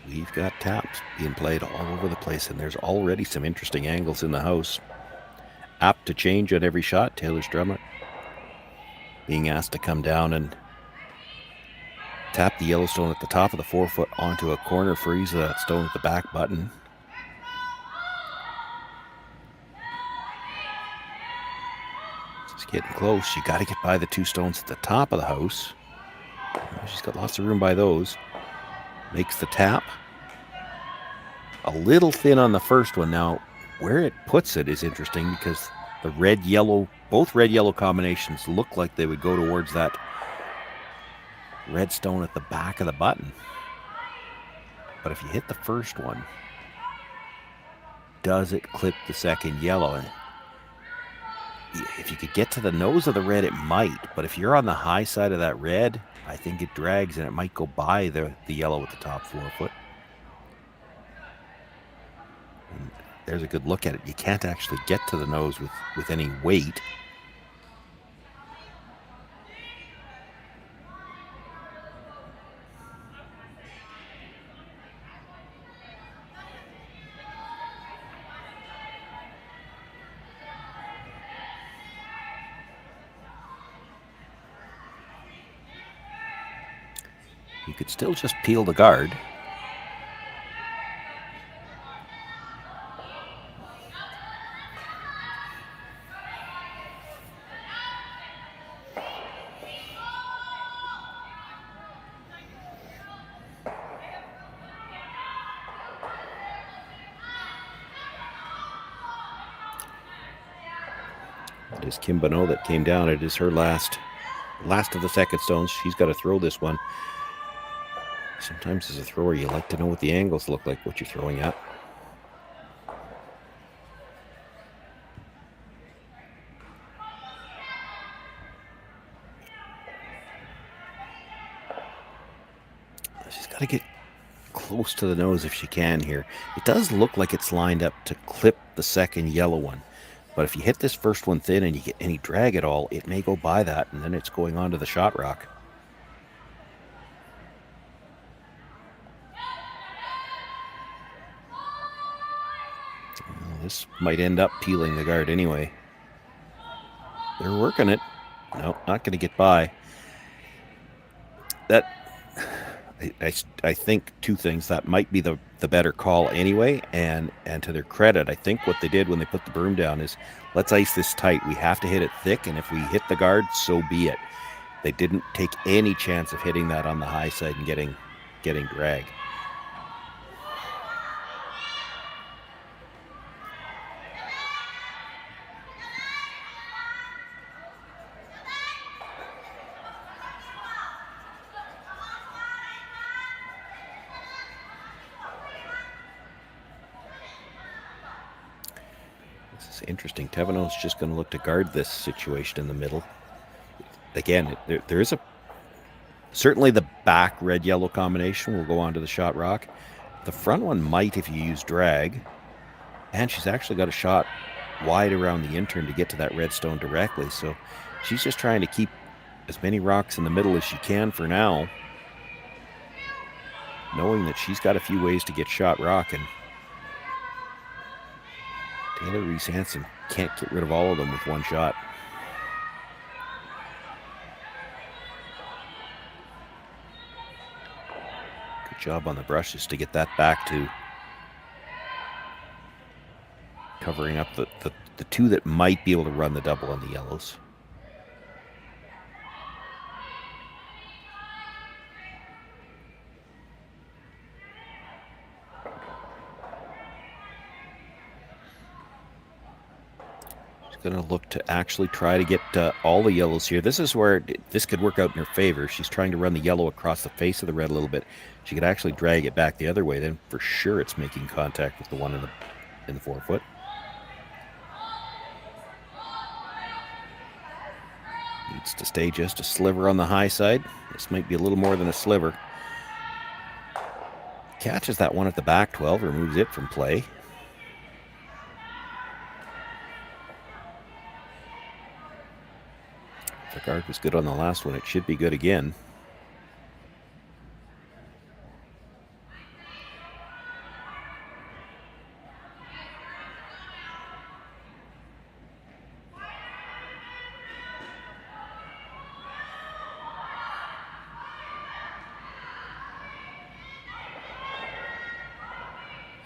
We've got taps being played all over the place, and there's already some interesting angles in the house. Apt to change on every shot. Taylor Strummer being asked to come down and tap the yellow stone at the top of the 4 foot onto a corner, freeze that stone at the back button. It's getting close. You got to get by the 2 stones at the top of the house. She's got lots of room by those. Makes the tap. A little thin on the first one. Now, where it puts it is interesting because the red-yellow, both red-yellow combinations look like they would go towards that red stone at the back of the button. But if you hit the first one, does it clip the second yellow? And if you could get to the nose of the red, it might. But if you're on the high side of that red, I think it drags and it might go by the yellow at the top 4 foot. And there's a good look at it. You can't actually get to the nose with any weight. You could still just peel the guard. It is Kim Bonneau that came down. It is her last of the second stones. She's got to throw this one. Sometimes as a thrower, you like to know what the angles look like, what you're throwing at. She's got to get close to the nose if she can here. It does look like it's lined up to clip the second yellow one. But if you hit this first one thin and you get any drag at all, it may go by that, and then it's going on to the shot rock. This might end up peeling the guard anyway. They're working it. No, not going to get by. That, I think two things. That might be the better call anyway. And to their credit, I think what they did when they put the broom down is, let's ice this tight. We have to hit it thick, and if we hit the guard, so be it. They didn't take any chance of hitting that on the high side and getting drag. This is interesting. Thevenot's just going to look to guard this situation in the middle. Again, there is certainly the back red-yellow combination will go onto the shot rock. The front one might if you use drag. And she's actually got a shot wide around the intern to get to that red stone directly. So she's just trying to keep as many rocks in the middle as she can for now, knowing that she's got a few ways to get shot rock. And Taylor Reese-Hansen can't get rid of all of them with one shot. Good job on the brushes to get that back to covering up the two that might be able to run the double on the yellows. Going to look to actually try to get all the yellows here. This is where this could work out in her favor. She's trying to run the yellow across the face of the red a little bit. She could actually drag it back the other way. Then for sure it's making contact with the one in the 4-foot. Needs to stay just a sliver on the high side. This might be a little more than a sliver. Catches that one at the back 12, removes it from play. The guard was good on the last one. It should be good again.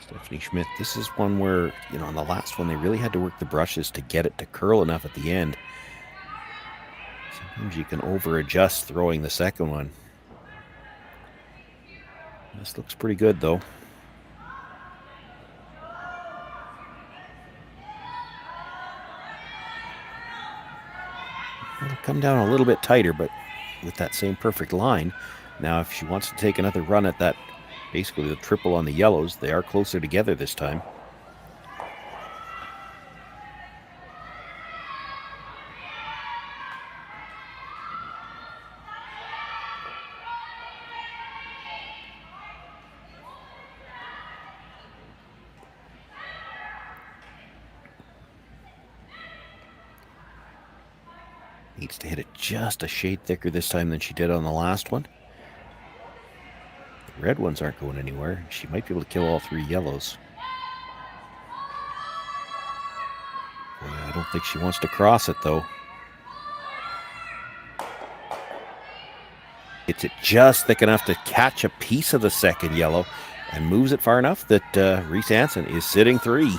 Stephanie Schmidt, this is one where, on the last one, they really had to work the brushes to get it to curl enough at the end. Sometimes you can over-adjust throwing the second one. This looks pretty good, though. It'll come down a little bit tighter, but with that same perfect line. Now, if she wants to take another run at that, basically the triple on the yellows, they are closer together this time. Needs to hit it just a shade thicker this time than she did on the last one. The red ones aren't going anywhere. She might be able to kill all three yellows. I don't think she wants to cross it, though. It's it just thick enough to catch a piece of the second yellow and moves it far enough that Reese-Hansen is sitting 3.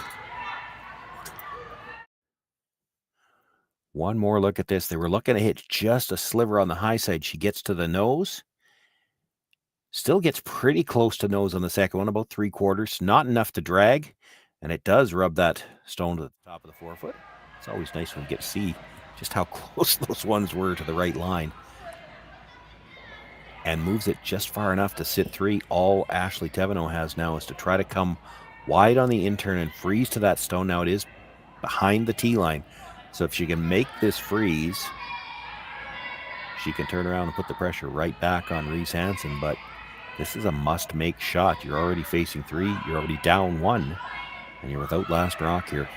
One more look at this. They were looking to hit just a sliver on the high side. She gets to the nose. Still gets pretty close to nose on the second one, about 3/4. Not enough to drag. And it does rub that stone to the top of the 4-foot. It's always nice when you get to see just how close those ones were to the right line. And moves it just far enough to sit 3. All Ashley Thevenot has now is to try to come wide on the intern and freeze to that stone. Now it is behind the tee line. So if she can make this freeze, she can turn around and put the pressure right back on Reese-Hansen. But this is a must-make shot. You're already facing 3. You're already down 1. And you're without last rock here.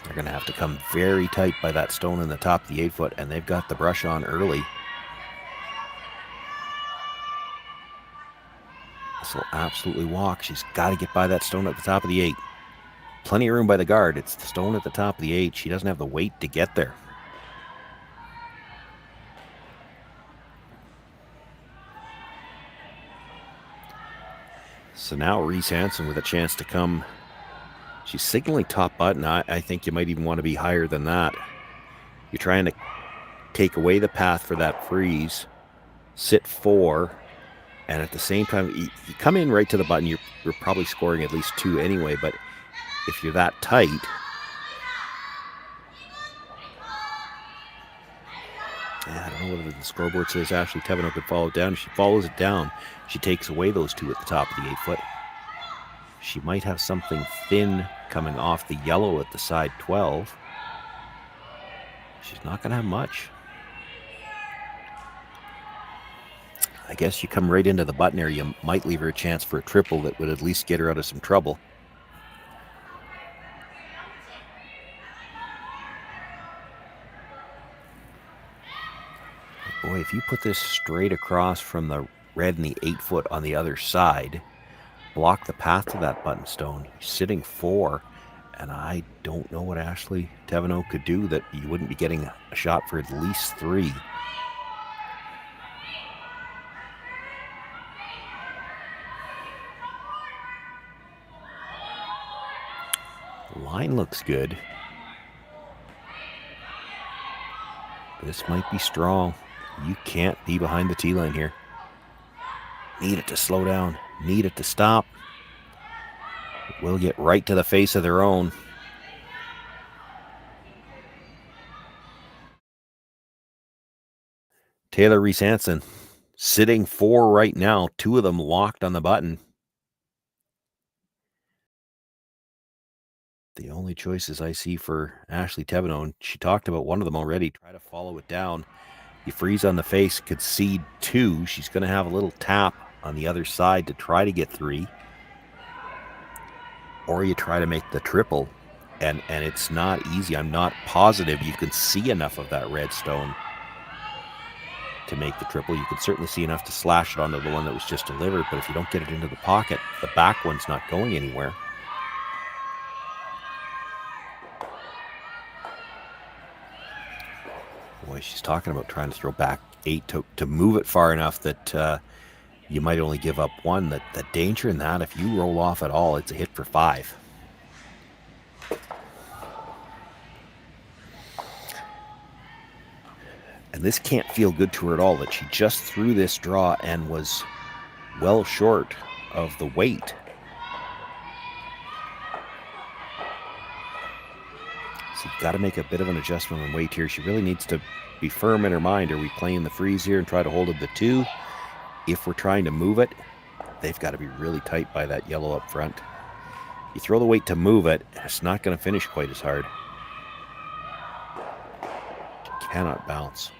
They're going to have to come very tight by that stone in the top of the 8-foot. And they've got the brush on early. This will absolutely walk. She's got to get by that stone at the top of the 8. Plenty of room by the guard. It's the stone at the top of the 8. She doesn't have the weight to get there. So now Reese-Hansen with a chance to come. She's signaling top button. I think you might even want to be higher than that. You're trying to take away the path for that freeze. Sit 4. And at the same time, you come in right to the button. You're probably scoring at least 2 anyway. But if you're that tight, I don't know whether the scoreboard says Ashley Thevenot could follow it down. If she follows it down, she takes away those 2 at the top of the 8 foot. She might have something thin coming off the yellow at the side 12. She's not going to have much. I guess you come right into the button area, you might leave her a chance for a triple that would at least get her out of some trouble. Boy, if you put this straight across from the red and the 8 foot on the other side, block the path to that button stone, you're sitting 4, and I don't know what Ashley Thevenot could do that you wouldn't be getting a shot for at least 3. The line looks good. This might be strong. You can't be behind the tee line here. Need it to slow down. Need it to stop. We'll get right to the face of their own. Taylor Reese-Hansen sitting 4 right now. 2 of them locked on the button. The only choices I see for Ashley Thevenot, and she talked about one of them already, try to follow it down. You freeze on the face, concede 2. She's going to have a little tap on the other side to try to get 3. Or you try to make the triple, and it's not easy. I'm not positive you can see enough of that red stone to make the triple. You can certainly see enough to slash it onto the one that was just delivered, but if you don't get it into the pocket, the back one's not going anywhere. Boy, she's talking about trying to throw back 8 to move it far enough that you might only give up 1. The danger in that, if you roll off at all, it's a hit for 5. And this can't feel good to her at all, that she just threw this draw and was well short of the weight. So you've got to make a bit of an adjustment on weight here. She really needs to be firm in her mind. Are we playing the freeze here and try to hold up the 2? If we're trying to move it, they've got to be really tight by that yellow up front. You throw the weight to move it, it's not going to finish quite as hard. She cannot bounce.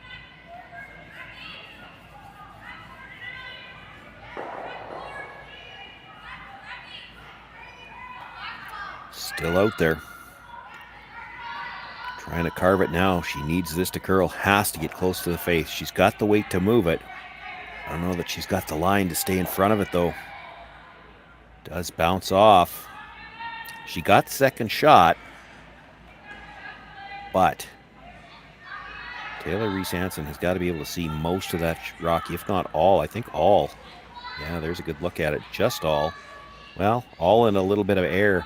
Still out there. Trying to carve it now. She needs this to curl. Has to get close to the face. She's got the weight to move it. I don't know that she's got the line to stay in front of it, though. Does bounce off. She got the second shot. But Taylor Reese-Hansen has got to be able to see most of that rock, if not all. I think all. Yeah, there's a good look at it. Just all. Well, all in a little bit of air.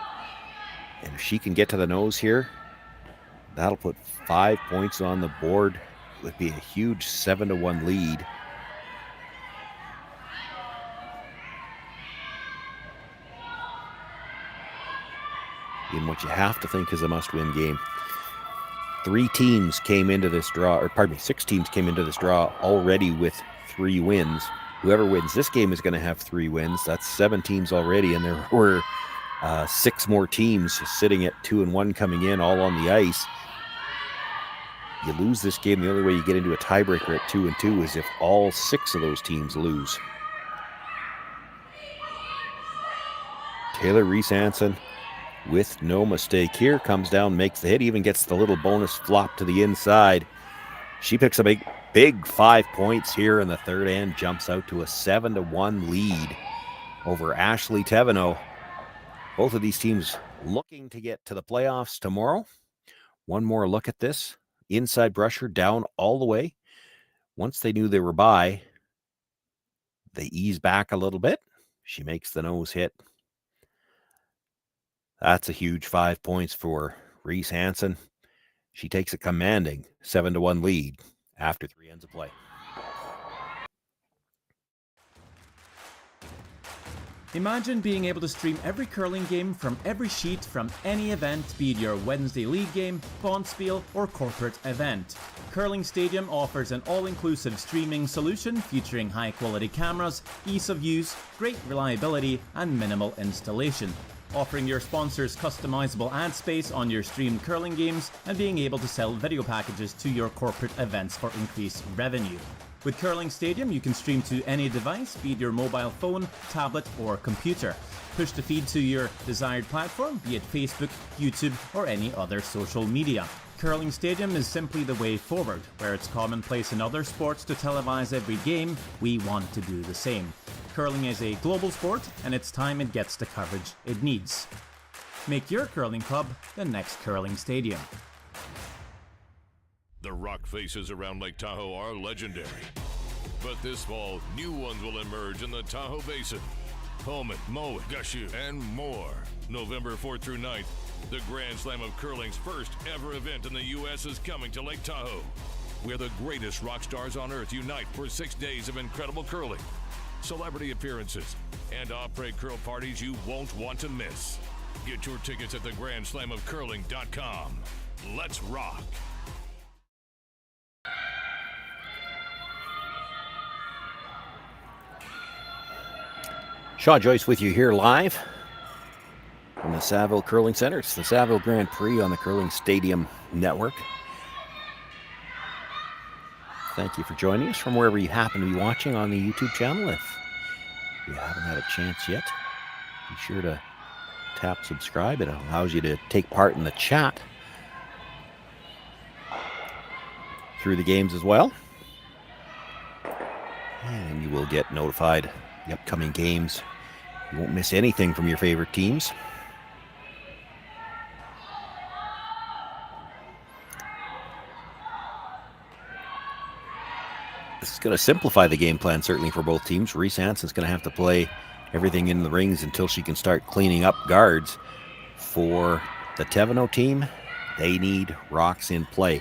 And if she can get to the nose here, that'll put 5 points on the board. It would be a huge 7-1 lead. In what you have to think is a must-win game. 6 teams came into this draw already with 3 wins. Whoever wins this game is going to have 3 wins. That's 7 teams already, and there were 6 more teams sitting at 2-1 coming in, all on the ice. You lose this game, the only way you get into a tiebreaker at 2-2 is if all 6 of those teams lose. Taylor Reese-Hansen with no mistake here, comes down, makes the hit, even gets the little bonus flop to the inside. She picks up a big 5 points here in the third and jumps out to a 7-1 lead. over Ashley Thevenot. Both of these teams looking to get to the playoffs tomorrow. One more look at this. Inside brusher down all the way. Once they knew they were by, they ease back a little bit. She makes the nose hit. That's a huge 5 points for Reese-Hansen. She takes a commanding 7-1 lead after 3 ends of play. Imagine being able to stream every curling game from every sheet from any event, be it your Wednesday league game, bonspiel, or corporate event. Curling Stadium offers an all-inclusive streaming solution featuring high-quality cameras, ease of use, great reliability, and minimal installation. Offering your sponsors customizable ad space on your streamed curling games and being able to sell video packages to your corporate events for increased revenue. With Curling Stadium, you can stream to any device, be it your mobile phone, tablet, or computer. Push the feed to your desired platform, be it Facebook, YouTube, or any other social media. Curling Stadium is simply the way forward. Where it's commonplace in other sports to televise every game, we want to do the same. Curling is a global sport, and it's time it gets the coverage it needs. Make your curling club the next Curling Stadium. The rock faces around Lake Tahoe are legendary. But this fall, new ones will emerge in the Tahoe Basin. Homet, Mowat, Gushu, and more. November 4th through 9th, the Grand Slam of Curling's first ever event in the U.S. is coming to Lake Tahoe, where the greatest rock stars on earth unite for 6 days of incredible curling, celebrity appearances, and après curl parties you won't want to miss. Get your tickets at thegrandslamofcurling.com. Let's rock! Shaw Joyce with you here live from the Saville Curling Center. It's the Saville Grand Prix on the Curling Stadium Network. Thank you for joining us from wherever you happen to be watching on the YouTube channel. If you haven't had a chance yet, be sure to tap subscribe. It allows you to take part in the chat through the games as well. And you will get notified the upcoming games. You won't miss anything from your favorite teams. This is going to simplify the game plan, certainly for both teams. Reese-Hansen's going to have to play everything in the rings until she can start cleaning up guards. For the Thevenot team, they need rocks in play.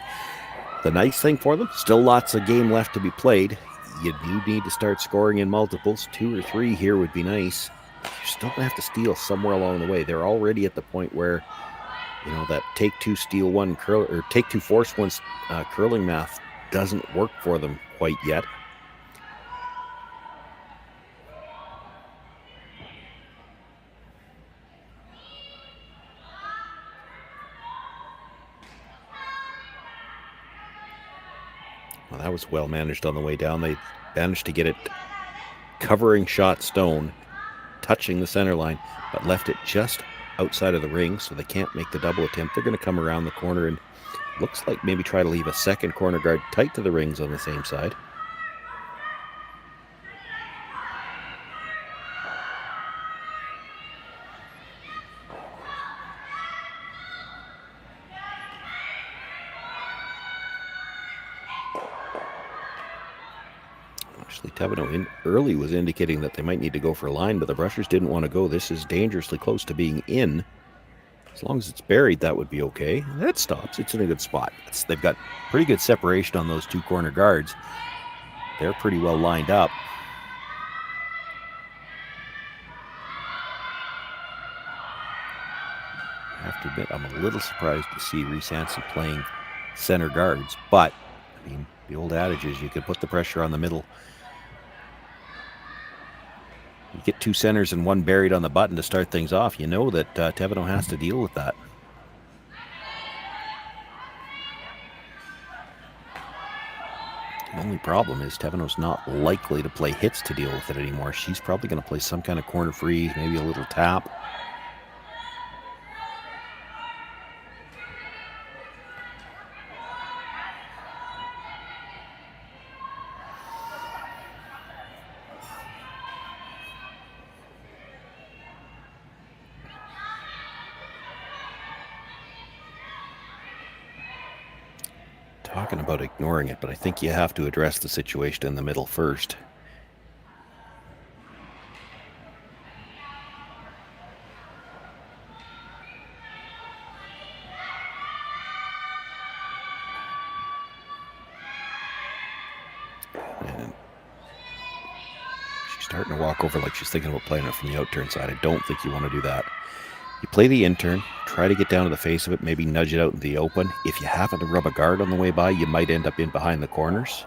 The nice thing for them, still lots of game left to be played. You do need to start scoring in multiples. 2 or 3 here would be nice. You're still going to have to steal somewhere along the way. They're already at the point where, you know, that take 2 steal 1 curl or take 2 force 1 curling math doesn't work for them quite yet. Well, that was well managed on the way down. They managed to get it covering shot stone, touching the center line, but left it just outside of the ring, so they can't make the double attempt. They're going to come around the corner and looks like maybe try to leave a second corner guard tight to the rings on the same side. Actually, Thevenot in early was indicating that they might need to go for a line, but the brushers didn't want to go. This is dangerously close to being in. As long as it's buried, that would be okay. That stops. It's in a good spot. They've got pretty good separation on those 2 corner guards. They're pretty well lined up. I have to admit, I'm a little surprised to see Reese-Hansen playing center guards, but I mean, the old adage is you could put the pressure on the middle. You get 2 centers and 1 buried on the button to start things off. You know that Thevenot has to deal with that. The only problem is Thevenot's not likely to play hits to deal with it anymore. She's probably going to play some kind of corner free, maybe a little tap. talking about ignoring it, but I think you have to address the situation in the middle first. And she's starting to walk over like she's thinking about playing it from the out-turn side. I don't think you want to do that. You play the in-turn, try to get down to the face of it, maybe nudge it out in the open. If you happen to rub a guard on the way by, you might end up in behind the corners.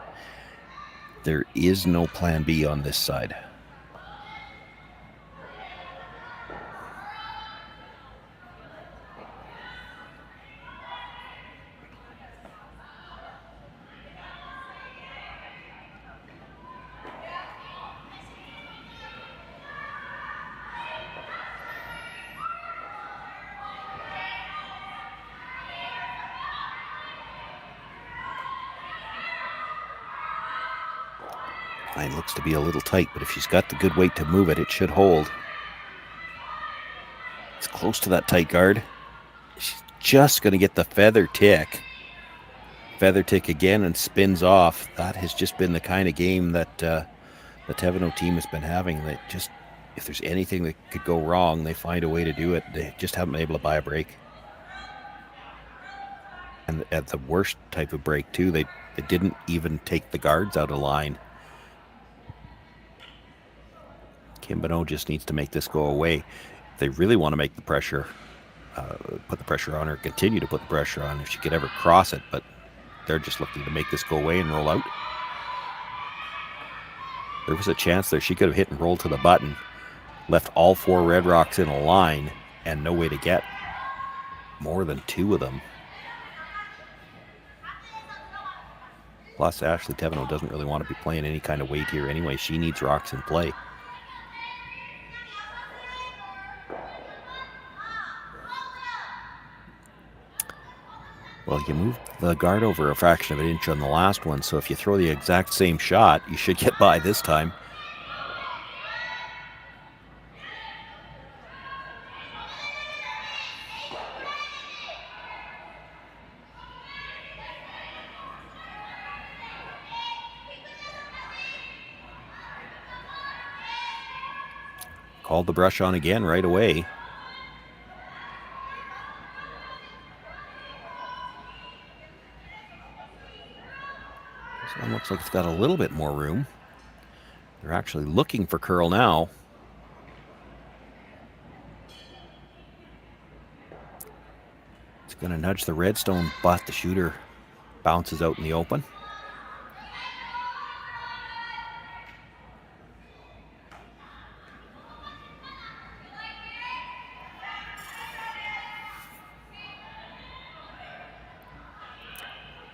There is no plan B on this side. Line looks to be a little tight, but if she's got the good weight to move it, it should hold. It's close to that tight guard. She's just going to get the feather tick. Feather tick again and spins off. That has just been the kind of game that the Thevenot team has been having. That just, if there's anything that could go wrong, they find a way to do it. They just haven't been able to buy a break. And at the worst type of break, too, they didn't even take the guards out of line. Thevenot just needs to make this go away. If they really want to make the pressure, put the pressure on her, continue to put the pressure on if she could ever cross it, but they're just looking to make this go away and roll out. There was a chance there she could have hit and rolled to the button, left all 4 Red Rocks in a line, and no way to get more than 2 of them. Plus, Ashley Thevenot doesn't really want to be playing any kind of weight here anyway. She needs rocks in play. Well, you moved the guard over a fraction of an inch on the last one, so if you throw the exact same shot, you should get by this time. Called the brush on again right away. This one looks like it's got a little bit more room. They're actually looking for curl now. It's going to nudge the redstone, but the shooter bounces out in the open.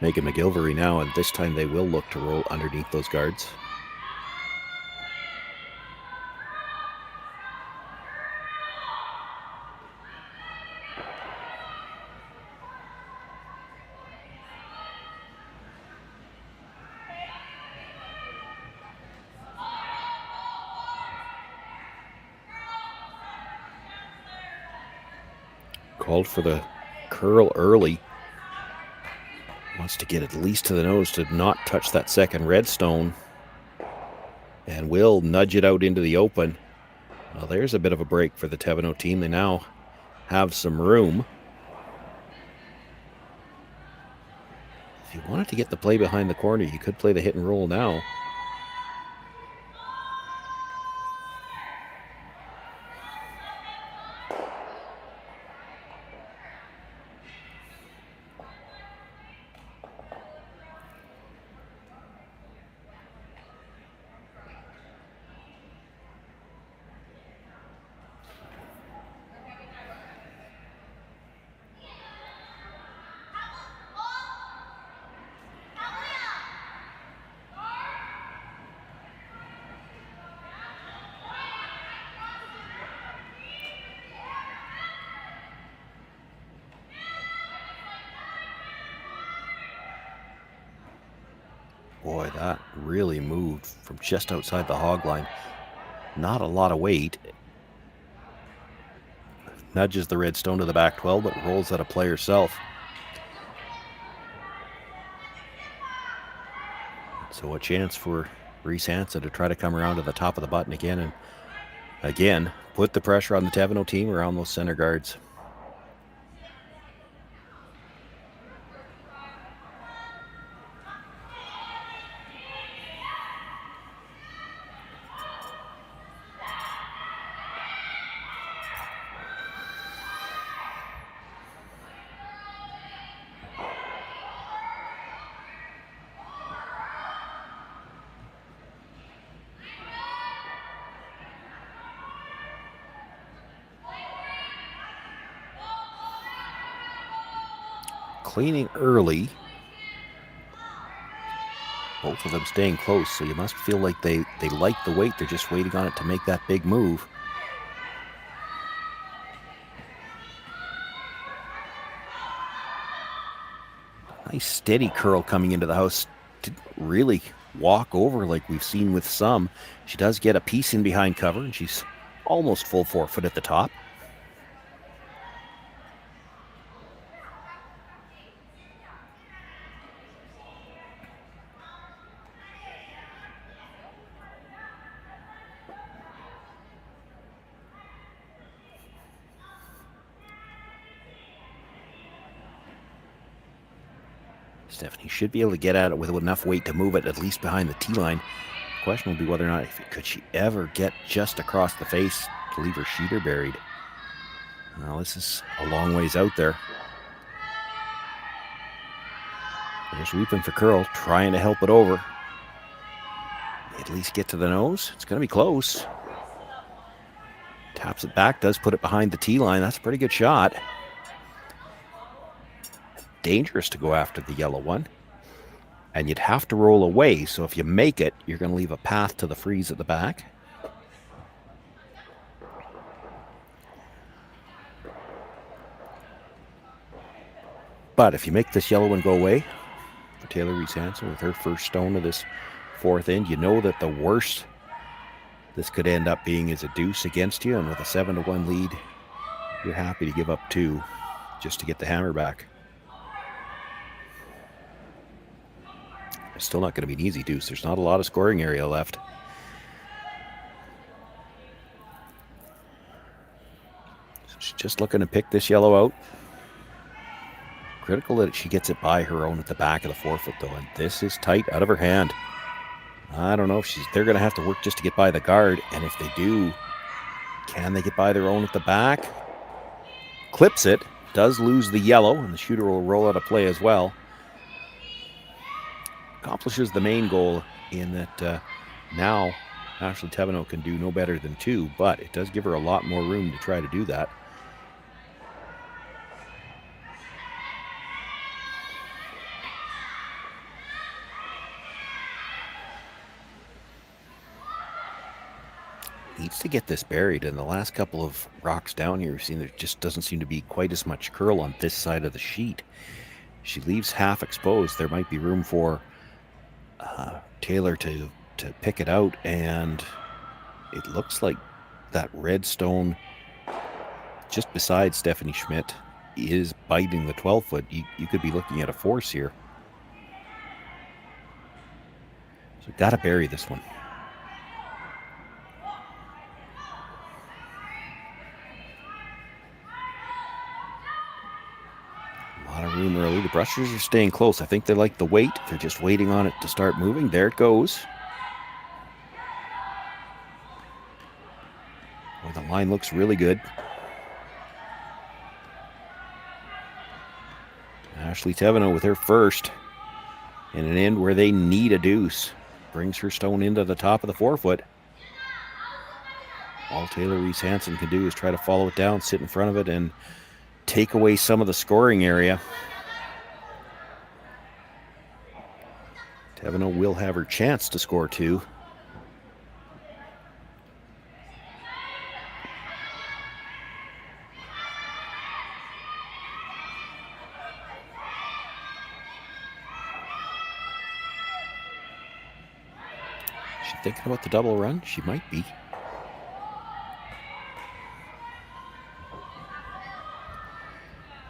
Megan McGilvery now, and this time they will look to roll underneath those guards. Called for the curl early. Wants to get at least to the nose to not touch that second redstone. And will nudge it out into the open. Well, there's a bit of a break for the Thevenot team. They now have some room. If you wanted to get the play behind the corner, you could play the hit and roll now. Boy, that really moved from just outside the hog line. Not a lot of weight. Nudges the redstone to the back 12, but rolls out of play herself. So a chance for Reese-Hansen to try to come around to the top of the button again and again put the pressure on the Thevenot team around those center guards. Cleaning early. Both of them staying close, so you must feel like they like the weight. They're just waiting on it to make that big move. Nice steady curl coming into the house. Didn't really walk over like we've seen with some. She does get a piece in behind cover, and she's almost full 4 foot at the top. Stephanie should be able to get at it with enough weight to move it at least behind the tee line. The question will be whether or not could she ever get just across the face to leave her sheeter buried. Well, this is a long ways out there. They're sweeping for curl, trying to help it over. At least get to the nose. It's going to be close. Taps it back, does put it behind the tee line. That's a pretty good shot. Dangerous to go after the yellow one. And you'd have to roll away, so if you make it, you're going to leave a path to the freeze at the back. But if you make this yellow one go away, for Taylor Reese-Hansen with her first stone of this 4th end, you know that the worst this could end up being is a deuce against you, and with a 7-1 lead, you're happy to give up 2 just to get the hammer back. It's still not going to be an easy deuce. There's not a lot of scoring area left. So she's just looking to pick this yellow out. Critical that she gets it by her own at the back of the 4 foot, though, and this is tight out of her hand. I don't know if they're going to have to work just to get by the guard, and if they do, can they get by their own at the back? Clips it, does lose the yellow, and the shooter will roll out of play as well. Accomplishes the main goal in that now Ashley Thevenot can do no better than 2, but it does give her a lot more room to try to do that. Needs to get this buried, and the last couple of rocks down here, we've seen there just doesn't seem to be quite as much curl on this side of the sheet. She leaves half exposed. There might be room for Taylor to pick it out, and it looks like that red stone just beside Stephanie Schmidt is biting the 12 foot. You could be looking at a force here. So got to bury this one. A lot of room early. The brushers are staying close. I think they like the weight. They're just waiting on it to start moving. There it goes. Boy, the line looks really good. Ashley Thevenot with her first in an end where they need a deuce. Brings her stone into the top of the 4 foot. All Taylor Reese-Hansen can do is try to follow it down, sit in front of it, and take away some of the scoring area. Thevenot will have her chance to score 2. Is she thinking about the double run? She might be.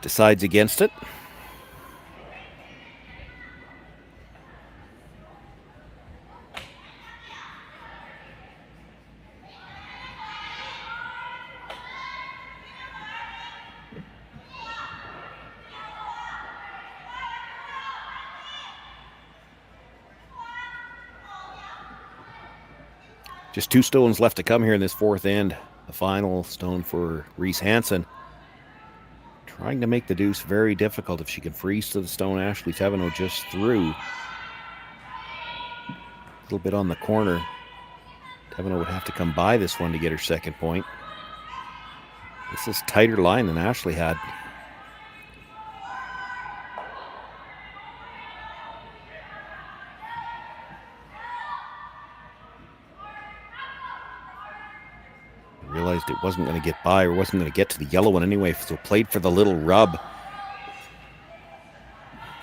Decides against it. Just 2 stones left to come here in this fourth end. The final stone for Reese-Hansen. Trying to make the deuce very difficult. If she can freeze to the stone, Ashley Thevenot just through. A little bit on the corner. Thevenot would have to come by this one to get her second point. This is tighter line than Ashley had. Realized it wasn't going to get by, or wasn't going to get to the yellow one anyway, so played for the little rub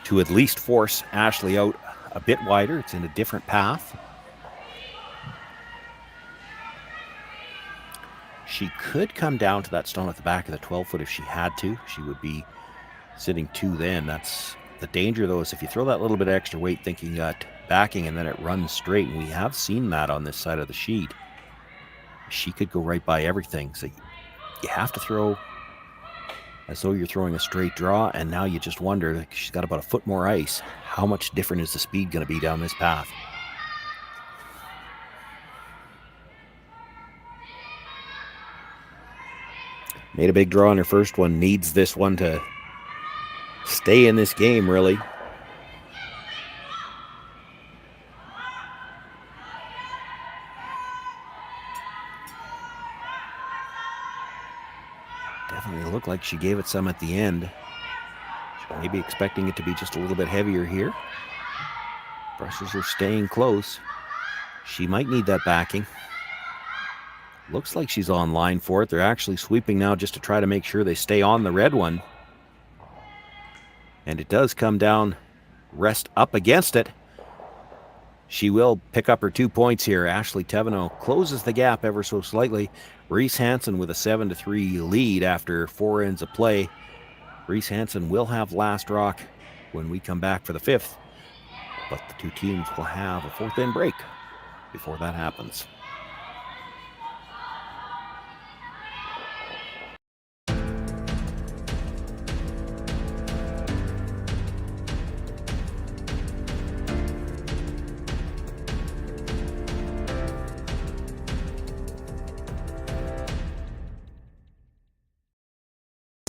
to at least force Ashley out a bit wider. It's in a different path. She could come down to that stone at the back of the 12-foot if she had to. She would be sitting 2 then. That's the danger, though, is if you throw that little bit of extra weight thinking you got backing and then it runs straight, and we have seen that on this side of the sheet. She could go right by everything. So you have to throw as though you're throwing a straight draw, and now you just wonder, like, she's got about a foot more ice. How much different is the speed going to be down this path? Made a big draw on her first one. Needs this one to stay in this game, really. Definitely looked like she gave it some at the end. She may be expecting it to be just a little bit heavier here. Brushes are staying close. She might need that backing. Looks like she's on line for it. They're actually sweeping now just to try to make sure they stay on the red one. And it does come down, rest up against it. She will pick up her 2 points here. Ashley Thevenot closes the gap ever so slightly. Reese-Hansen with a 7-3 lead after 4 ends of play. Reese-Hansen will have last rock when we come back for the 5th. But the 2 teams will have a 4th end break before that happens.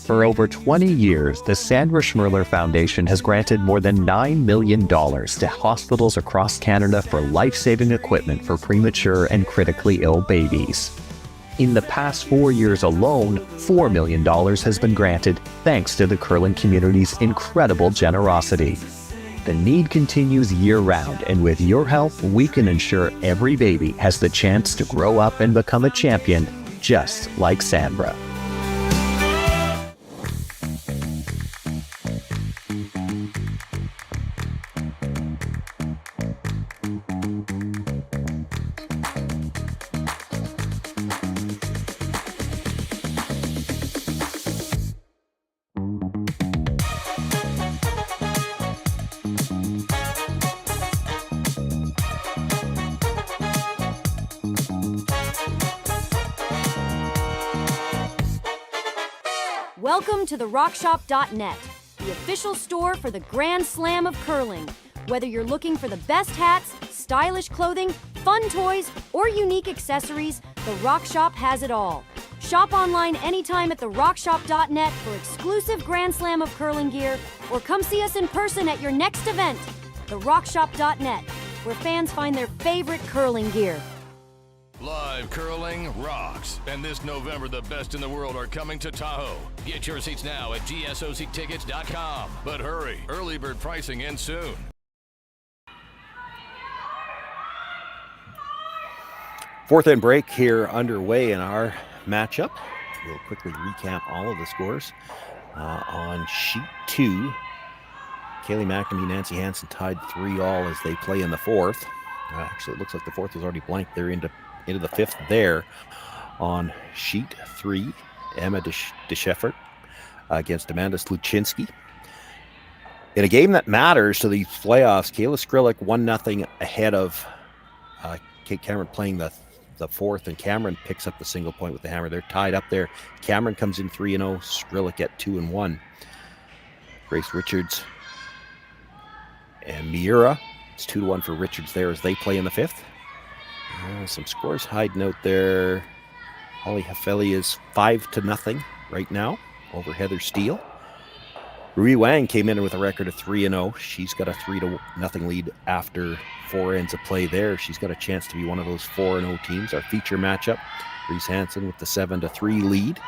For over 20 years, the Sandra Schmirler Foundation has granted more than $9 million to hospitals across Canada for life-saving equipment for premature and critically ill babies. In the past 4 years alone, $4 million has been granted thanks to the curling community's incredible generosity. The need continues year-round, and with your help, we can ensure every baby has the chance to grow up and become a champion, just like Sandra. Welcome to the RockShop.net, the official store for the Grand Slam of curling. Whether you're looking for the best hats, stylish clothing, fun toys, or unique accessories, the Rock Shop has it all. Shop online anytime at the RockShop.net for exclusive Grand Slam of curling gear, or come see us in person at your next event. The RockShop.net, where fans find their favorite curling gear. Live curling rocks. And this November, the best in the world are coming to Tahoe. Get your seats now at gsoctickets.com. But hurry, early bird pricing ends soon. Fourth end break here underway in our matchup. We'll quickly recap all of the scores. On sheet 2, Kaylee McNamee, Nancy Hansen tied 3-all as they play in the 4th. Actually, it looks like the 4th was already blank. They're into the 5th there. On sheet 3, Emma DeSheffert against Amanda Sluchinski. In a game that matters to these playoffs, Kayla Skrillick 1-0 ahead of Kate Cameron playing the 4th, and Cameron picks up the single point with the hammer. They're tied up there. Cameron comes in 3-0, Skrillick at 2-1. Grace Richards and Miura. It's 2-1 for Richards there as they play in the 5th. Some scores hiding out there. Holly Hafeli is 5-0 right now over Heather Steele. Rui Wang came in with a record of 3-0. She's got a 3-0 lead after 4 ends of play there. She's got a chance to be one of those 4-0 teams. Our feature matchup, Reese-Hansen with the 7-3 lead.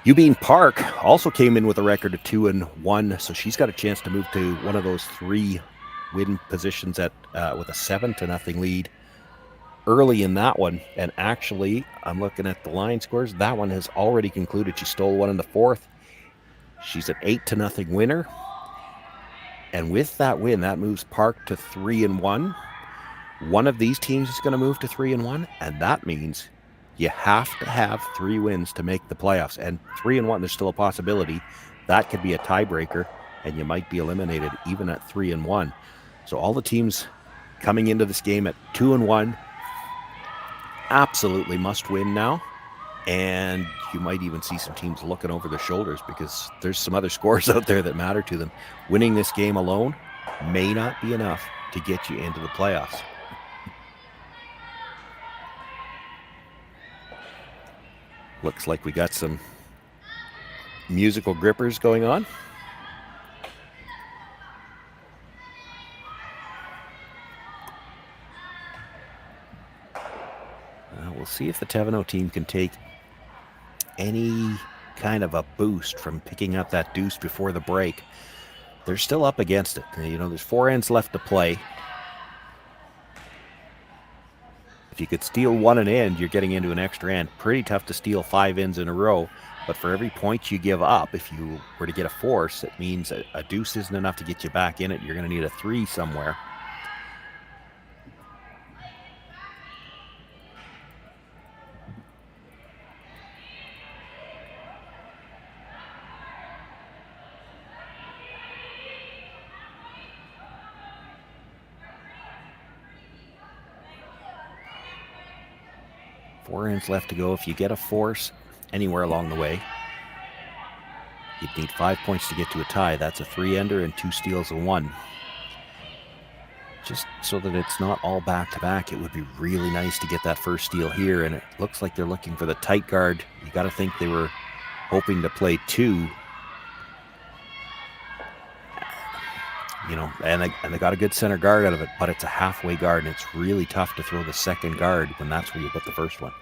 Eubene Park also came in with a record of 2-1, so she's got a chance to move to one of those 3 win positions at with a 7-0 lead early in that one. And actually, I'm looking at the line scores. That one has already concluded. She stole one in the 4th. She's an 8-0 winner. And with that win, that moves Park to 3-1. One of these teams is going to move to 3-1, and that means you have to have 3 wins to make the playoffs. And 3-1, there's still a possibility that could be a tiebreaker, and you might be eliminated even at 3-1. So all the teams coming into this game at 2-1 absolutely must win now. And you might even see some teams looking over their shoulders because there's some other scores out there that matter to them. Winning this game alone may not be enough to get you into the playoffs. Looks like we got some musical grippers going on. We'll see if the Thevenot team can take any kind of a boost from picking up that deuce before the break. They're still up against it. You know, there's 4 ends left to play. If you could steal one an end, you're getting into an extra end. Pretty tough to steal 5 ends in a row. But for every point you give up, if you were to get a force, it means a deuce isn't enough to get you back in it. You're going to need a 3 somewhere. Four ends left to go. If you get a force anywhere along the way, you'd need 5 points to get to a tie. That's a 3-ender and 2 steals and 1. Just so that it's not all back-to-back, it would be really nice to get that first steal here, and it looks like they're looking for the tight guard. You got to think they were hoping to play 2. You know, and they got a good center guard out of it, but it's a halfway guard, and it's really tough to throw the second guard when that's where you put the first one.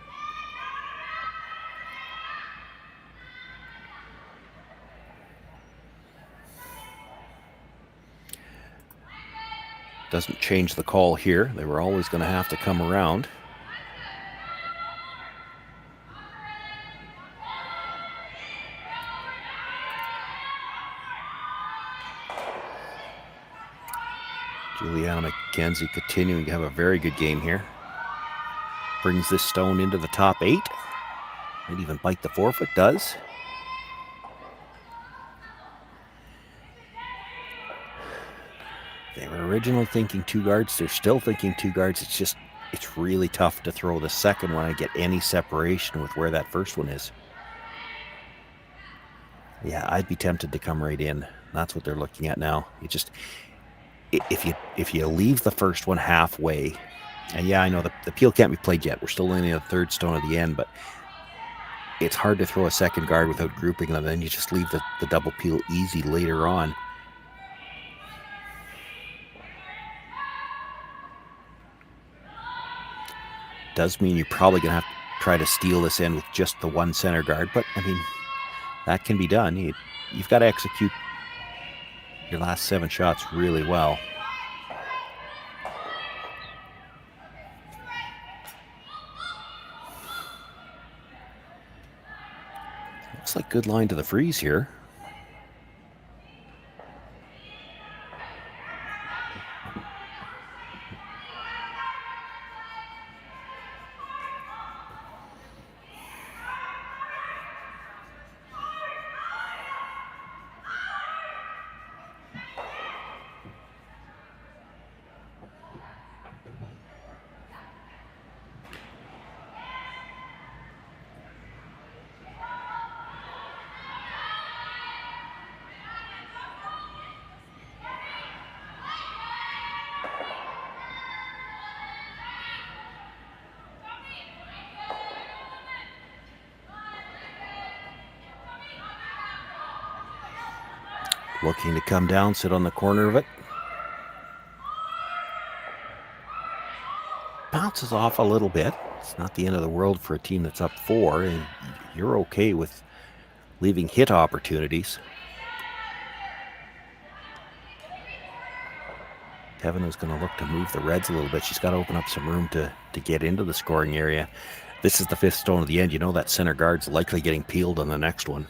Doesn't change the call here. They were always going to have to come around. Juliana McKenzie continuing to have a very good game here. Brings this stone into the top 8. Might even bite the forfeit, does. They were originally thinking 2 guards. They're still thinking 2 guards. It's really tough to throw the second one and get any separation with where that first one is. Yeah, I'd be tempted to come right in. That's what they're looking at now. You just... If you leave the first one halfway, and yeah, I know the peel can't be played yet. We're still only at the 3rd stone at the end, but it's hard to throw a second guard without grouping them. Then you just leave the double peel easy later on. Does mean you're probably going to have to try to steal this end with just the 1 center guard, but I mean, that can be done. You've got to execute your last 7 shots really well. Looks like good line to the freeze here. looking to come down, sit on the corner of it. Bounces off a little bit. It's not the end of the world for a team that's up 4, and you're okay with leaving hit opportunities. Thevenot's going to look to move the Reds a little bit. She's got to open up some room to get into the scoring area. This is the 5th stone of the end. You know that center guard's likely getting peeled on the next one.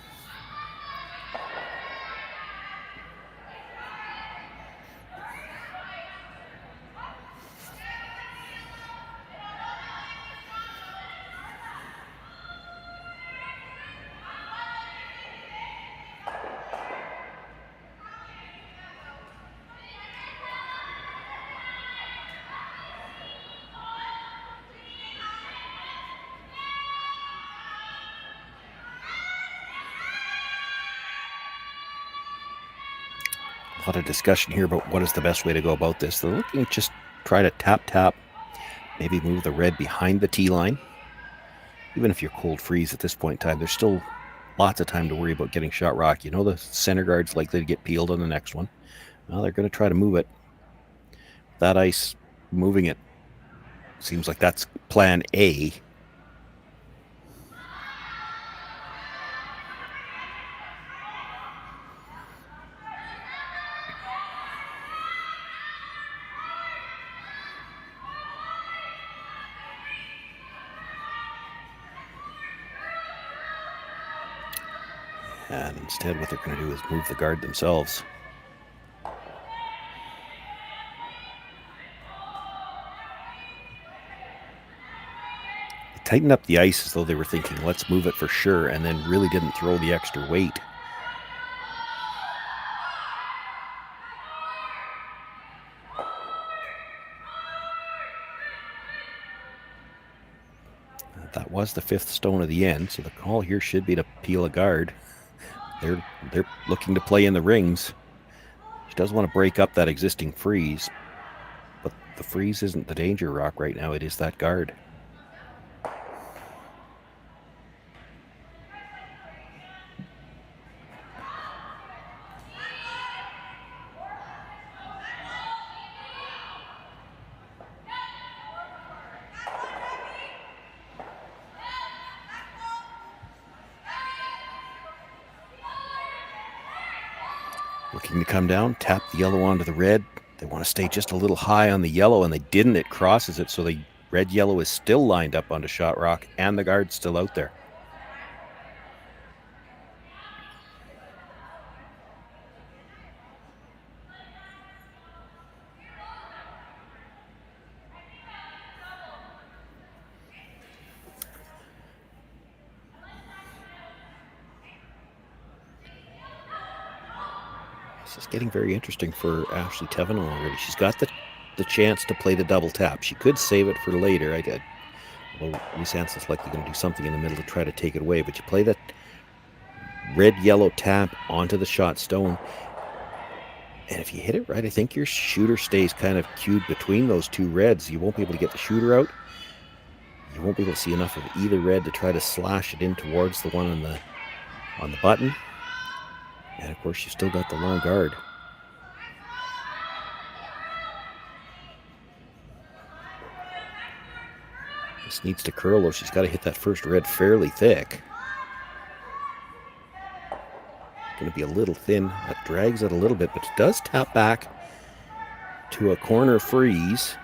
A lot of discussion here about what is the best way to go about this. They're looking to just try to tap, maybe move the red behind the tee line. Even if you're cold freeze at this point in time, there's still lots of time to worry about getting shot rock. You know the center guard's likely to get peeled on the next one. Well, they're going to try to move it. That ice, moving it, seems like that's plan A. And instead what they're going to do is move the guard themselves. They tightened up the ice as though they were thinking, let's move it for sure, and then really didn't throw the extra weight. That was the 5th stone of the end, so the call here should be to peel a guard. They're looking to play in the rings. She does want to break up that existing freeze, but the freeze isn't the danger rock right now. It is that guard. Looking to come down, tap the yellow onto the red. They want to stay just a little high on the yellow, and they didn't. It crosses it, so the red-yellow is still lined up onto shot rock, and the guard's still out there. This is getting very interesting for Ashley Thevenot already. She's got the chance to play the double tap. She could save it for later. Although Reese-Hansen's likely going to do something in the middle to try to take it away. But you play that red-yellow tap onto the shot stone. And if you hit it right, I think your shooter stays kind of cued between those two reds. You won't be able to get the shooter out. You won't be able to see enough of either red to try to slash it in towards the one on the button. And of course, you still got the long guard. This needs to curl, or she's got to hit that first red fairly thick. It's going to be a little thin. That drags it a little bit, but it does tap back to a corner freeze.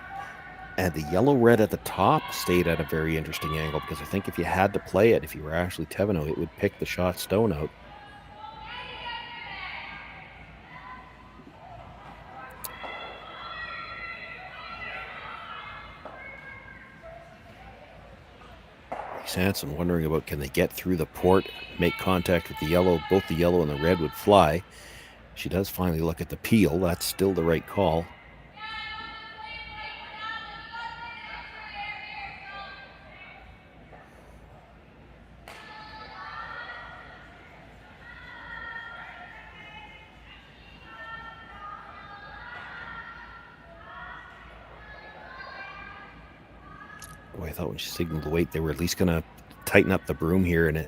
And the yellow-red at the top stayed at a very interesting angle, because I think if you had to play it, if you were Ashley Thevenot, it would pick the shot stone out. Reese-Hansen wondering about, can they get through the port, make contact with the yellow. Both the yellow and the red would fly. She does finally look at the peel. That's still the right call. Boy, I thought when she signaled the weight, they were at least going to tighten up the broom here, and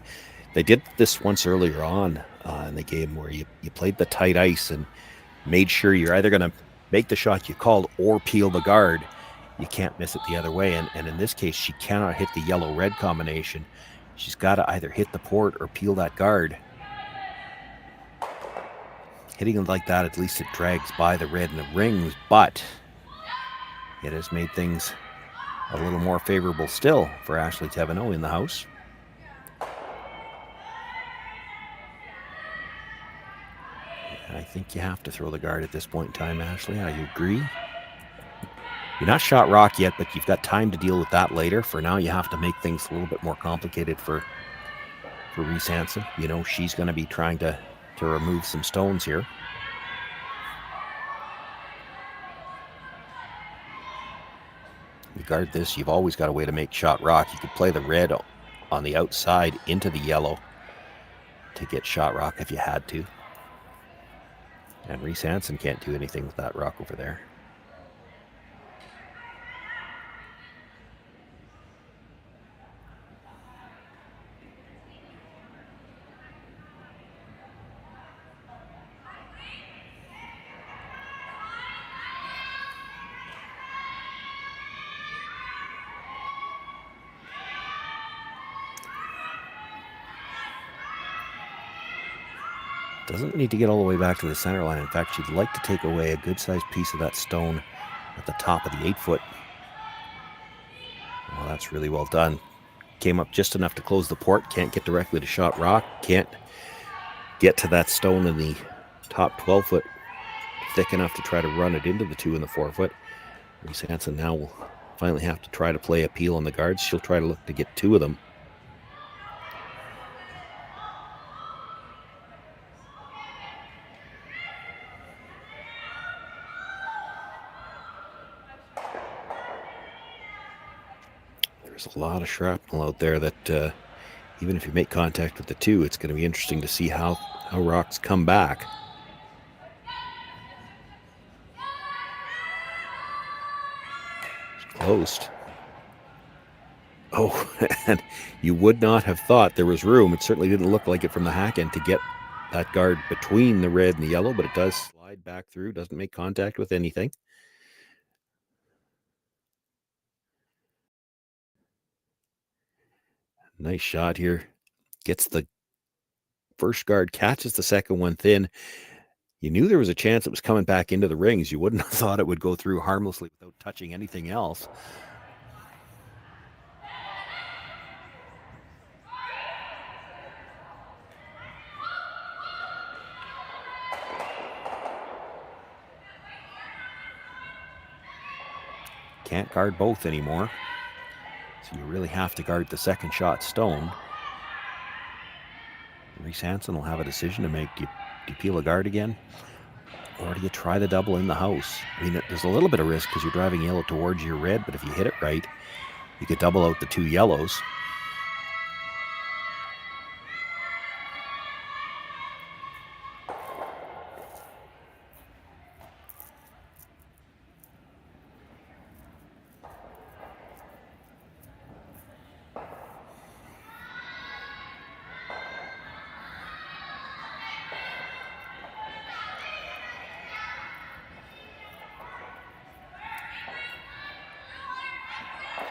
They did this once earlier on in the game where you played the tight ice and made sure you're either going to make the shot you called or peel the guard. You can't miss it the other way. And in this case, she cannot hit the yellow-red combination. She's got to either hit the port or peel that guard. Hitting it like that, at least it drags by the red and the rings, but it has made things a little more favorable still for Ashley Thevenot in the house. I think you have to throw the guard at this point in time, Ashley. I agree. You're not shot rock yet, but you've got time to deal with that later. For now, you have to make things a little bit more complicated for Reese-Hansen. You know, she's going to be trying to remove some stones here. You guard this, you've always got a way to make shot rock. You could play the red on the outside into the yellow to get shot rock if you had to. And Reese-Hansen can't do anything with that rock over there. Doesn't need to get all the way back to the center line. In fact, she'd like to take away a good-sized piece of that stone at the top of the 8-foot. Well, that's really well done. Came up just enough to close the port. Can't get directly to shot rock. Can't get to that stone in the top 12-foot thick enough to try to run it into the 2 and the 4-foot. Reese-Hansen now will finally have to try to play a peel on the guards. She'll try to look to get 2 of them. There's a lot of shrapnel out there that even if you make contact with the 2, it's going to be interesting to see how rocks come back. It's closed. Oh, and you would not have thought there was room. It certainly didn't look like it from the hack end to get that guard between the red and the yellow, but it does slide back through, doesn't make contact with anything. Nice shot here. Gets the first guard, catches the second one thin. You knew there was a chance it was coming back into the rings. You wouldn't have thought it would go through harmlessly without touching anything else. Can't guard both anymore. So you really have to guard the second shot stone. Reese-Hansen will have a decision to make. Do you peel a guard again? Or do you try the double in the house? I mean, there's a little bit of risk because you're driving yellow towards your red, but if you hit it right, you could double out the 2 yellows.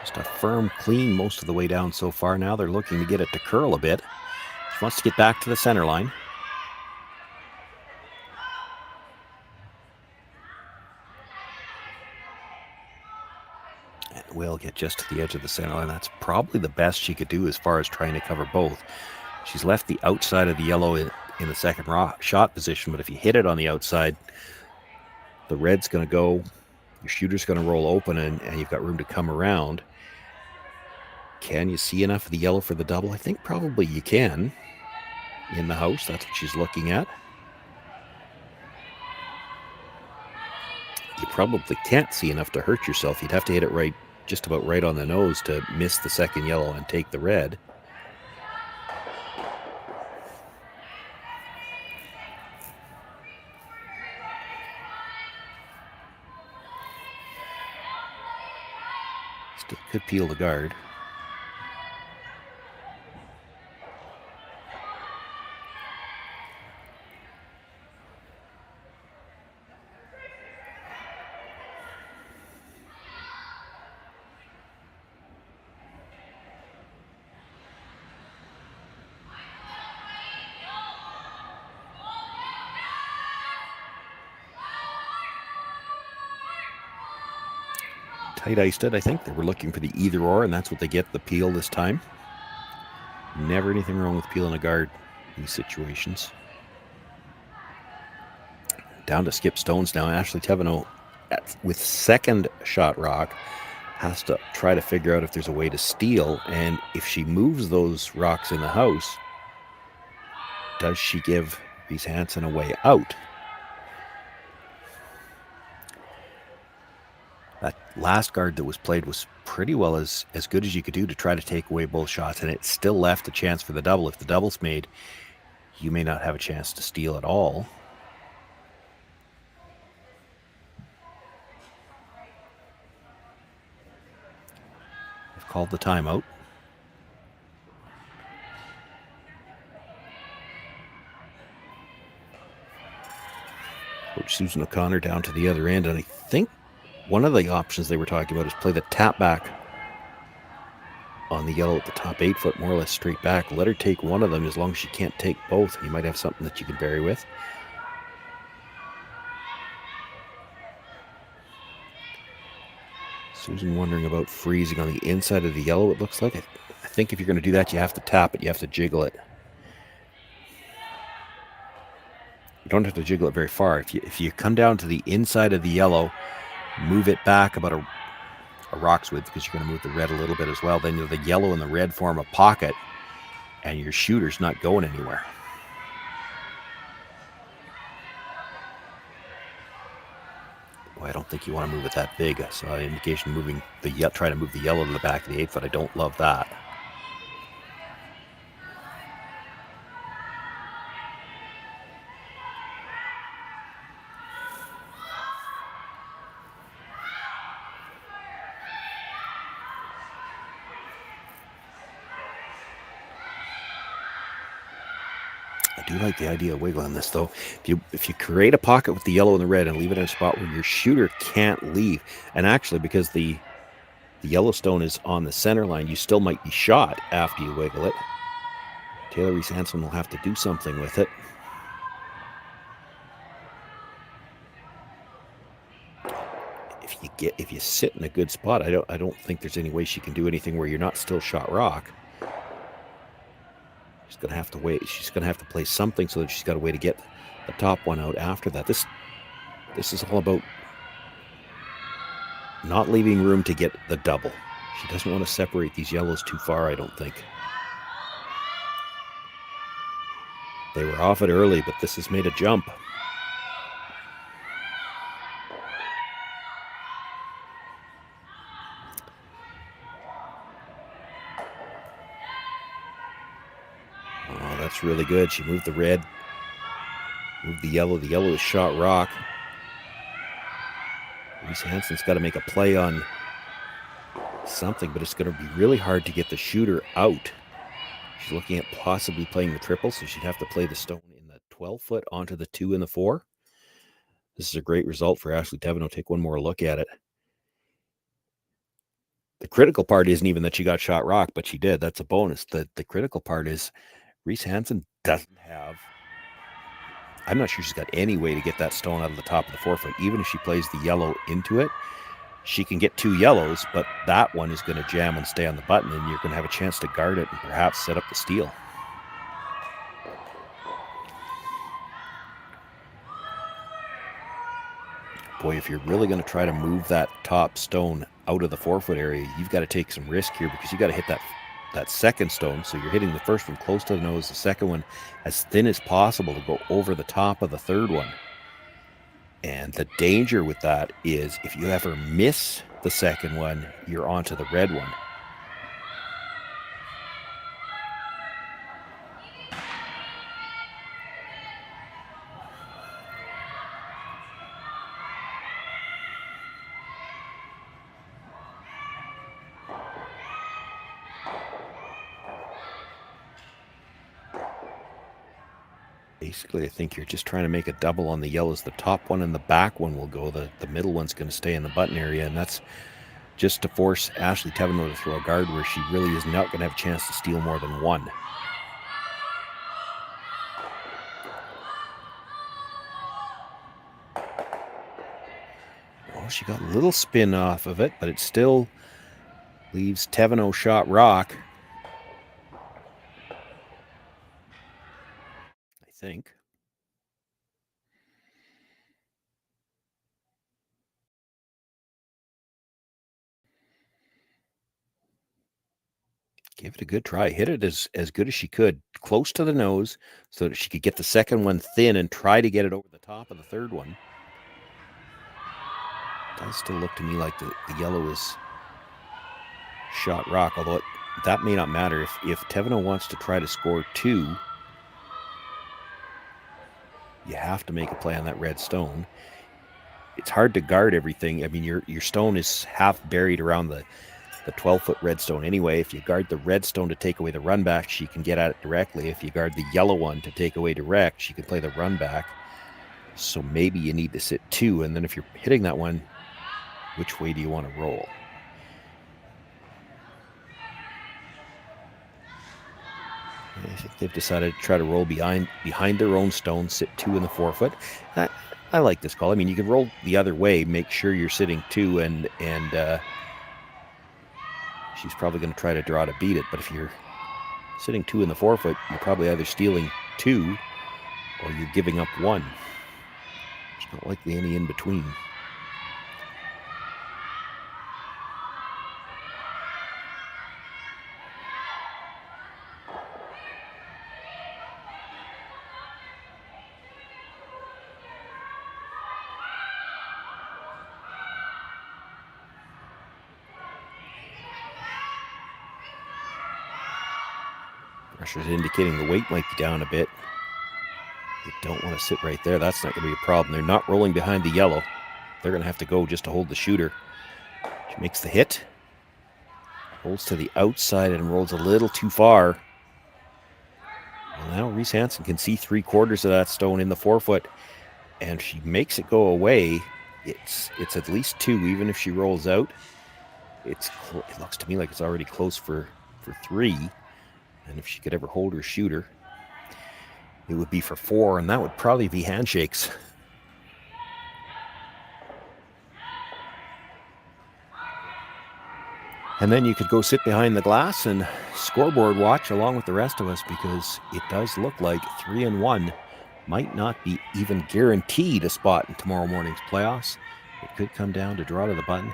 Just a firm clean most of the way down so far. Now they're looking to get it to curl a bit. She wants to get back to the center line. And will get just to the edge of the center line. That's probably the best she could do as far as trying to cover both. She's left the outside of the yellow in the second shot position, but if you hit it on the outside, the red's going to go, your shooter's going to roll open, and you've got room to come around. Can you see enough of the yellow for the double? I think probably you can. In the house, that's what she's looking at. You probably can't see enough to hurt yourself. You'd have to hit it right, just about right on the nose to miss the second yellow and take the red. Still could peel the guard. tight iced it, I think. They were looking for the either or, and that's what they get, the peel this time. Never anything wrong with peeling a guard in these situations. Down to skip stones now. Ashley Thevenot, with second shot rock, has to try to figure out if there's a way to steal, and if she moves those rocks in the house, does she give Reese-Hansen a way out? That last guard that was played was pretty well as good as you could do to try to take away both shots, and it still left a chance for the double. If the double's made, you may not have a chance to steal at all. They've called the timeout. Coach Susan O'Connor down to the other end, and I think one of the options they were talking about is play the tap back on the yellow at the top 8 foot, more or less straight back. Let her take one of them as long as she can't take both. You might have something that you can bury with. Susan wondering about freezing on the inside of the yellow, it looks like. I think if you're going to do that, you have to tap it. You have to jiggle it. You don't have to jiggle it very far. If you come down to the inside of the yellow, move it back about a rock's width, because you're going to move the red a little bit as well. Then the yellow and the red form a pocket, and your shooter's not going anywhere. Boy, I don't think you want to move it that big. I saw an indication moving try to move the yellow to the back of the 8 foot. I don't love that. I do like the idea of wiggling this, though. If you create a pocket with the yellow and the red and leave it in a spot where your shooter can't leave, and actually because the Yellowstone is on the center line, you still might be shot after you wiggle it. Taylor Reese-Hansen will have to do something with it. If you sit in a good spot, I don't think there's any way she can do anything where you're not still shot rock. She's going to have to wait. She's going to have to play something so that she's got a way to get the top one out after that. This is all about not leaving room to get the double. She doesn't want to separate these yellows too far, I don't think. They were off it early, but this has made a jump. Oh, that's really good. She moved the red, moved the yellow. The yellow is shot rock. Reese-Hansen's got to make a play on something, but it's going to be really hard to get the shooter out. She's looking at possibly playing the triple, so she'd have to play the stone in the 12 foot onto the 2 and the 4. This is a great result for Ashley Thevenot. Take one more look at it. The critical part isn't even that she got shot rock, but she did. That's a bonus. The critical part is Reese-Hansen doesn't have... I'm not sure she's got any way to get that stone out of the top of the 4 foot. Even if she plays the yellow into it, she can get 2 yellows, but that one is going to jam and stay on the button, and you're going to have a chance to guard it and perhaps set up the steal. Boy, if you're really going to try to move that top stone out of the 4 foot area, you've got to take some risk here, because you got to hit that second stone. So you're hitting the first one close to the nose, the second one as thin as possible to go over the top of the third one. And the danger with that is if you ever miss the second one, you're onto the red one. Basically, I think you're just trying to make a double on the yellows. The top one and the back one will go. The middle one's going to stay in the button area, and that's just to force Ashley Thevenot to throw a guard where she really is not going to have a chance to steal more than one. Oh, Oh, she got a little spin off of it, but it still leaves Thevenot shot rock. I think. Give it a good try. Hit it as good as she could, close to the nose, so that she could get the second one thin and try to get it over the top of the third one. Does still look to me like the yellow is shot rock, although that may not matter. If Thevenot wants to try to score 2, you have to make a play on that red stone. It's hard to guard everything. I mean, your stone is half buried around the 12-foot red stone anyway. If you guard the red stone to take away the run back, she can get at it directly. If you guard the yellow one to take away direct, she can play the run back. So maybe you need to sit 2, and then if you're hitting that one, which way do you want to roll? I think they've decided to try to roll behind their own stone, sit 2 in the 4-foot. I like this call. I mean, you can roll the other way, make sure you're sitting 2, and she's probably going to try to draw to beat it. But if you're sitting 2 in the 4-foot, you're probably either stealing 2 or you're giving up 1. There's not likely any in between. Pressure's indicating the weight might be down a bit. You don't want to sit right there. That's not going to be a problem. They're not rolling behind the yellow. They're going to have to go just to hold the shooter. She makes the hit. Holds to the outside and rolls a little too far. Well, now Reese-Hansen can see 3/4 of that stone in the 4-foot. And if she makes it go away, it's at least 2, even if she rolls out. It looks to me like it's already close for 3. And if she could ever hold her shooter, it would be for 4, and that would probably be handshakes. And then you could go sit behind the glass and scoreboard watch along with the rest of us, because it does look like 3-1 might not be even guaranteed a spot in tomorrow morning's playoffs. It could come down to draw to the button.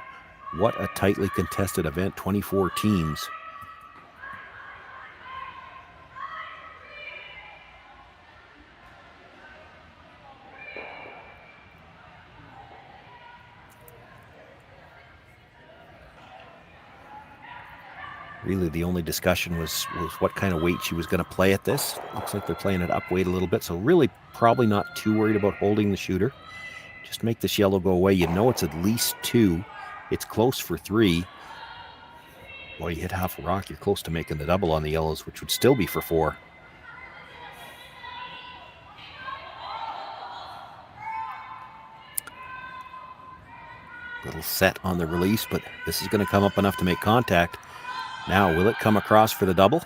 What a tightly contested event, 24 teams. Really, the only discussion was what kind of weight she was going to play at this. Looks like they're playing it up weight a little bit, so really probably not too worried about holding the shooter. Just make this yellow go away. You know it's at least 2. It's close for 3. Well, you hit half a rock, you're close to making the double on the yellows, which would still be for 4. Little set on the release, but this is going to come up enough to make contact. Now, will it come across for the double?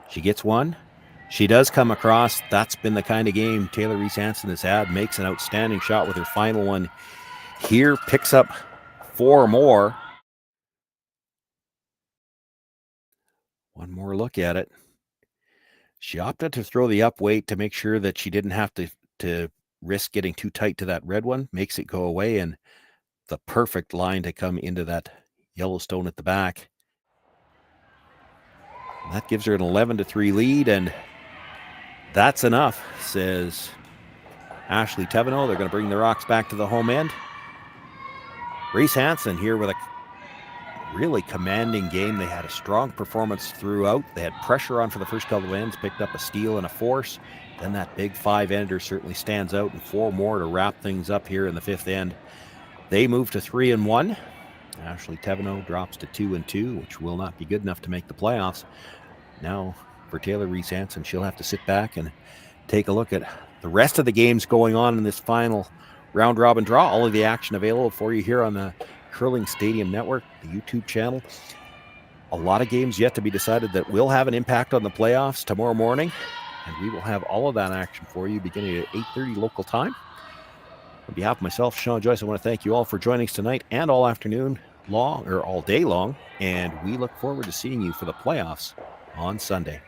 She gets 1. She does come across. That's been the kind of game Taylor Reese-Hansen has had. Makes an outstanding shot with her final one here. Picks up 4 more. One more look at it. She opted to throw the up weight to make sure that she didn't have to risk getting too tight to that red one. Makes it go away, and the perfect line to come into that Yellowstone at the back. And that gives her an 11-3 lead, and that's enough, says Ashley Thevenot. They're going to bring the Rocks back to the home end. Reese-Hansen here with a really commanding game. They had a strong performance throughout. They had pressure on for the first couple of ends, picked up a steal and a force. Then that big 5-ender certainly stands out, and 4 more to wrap things up here in the 5th end. They move to 3-1. Ashley Thevenot drops to 2-2, which will not be good enough to make the playoffs. Now, for Taylor Reese-Hansen, she'll have to sit back and take a look at the rest of the games going on in this final round-robin draw. All of the action available for you here on the Curling Stadium Network, the YouTube channel. A lot of games yet to be decided that will have an impact on the playoffs tomorrow morning, and we will have all of that action for you beginning at 8:30 local time. On behalf of myself, Sean Joyce, I want to thank you all for joining us tonight and all afternoon long, or all day long. And we look forward to seeing you for the playoffs on Sunday.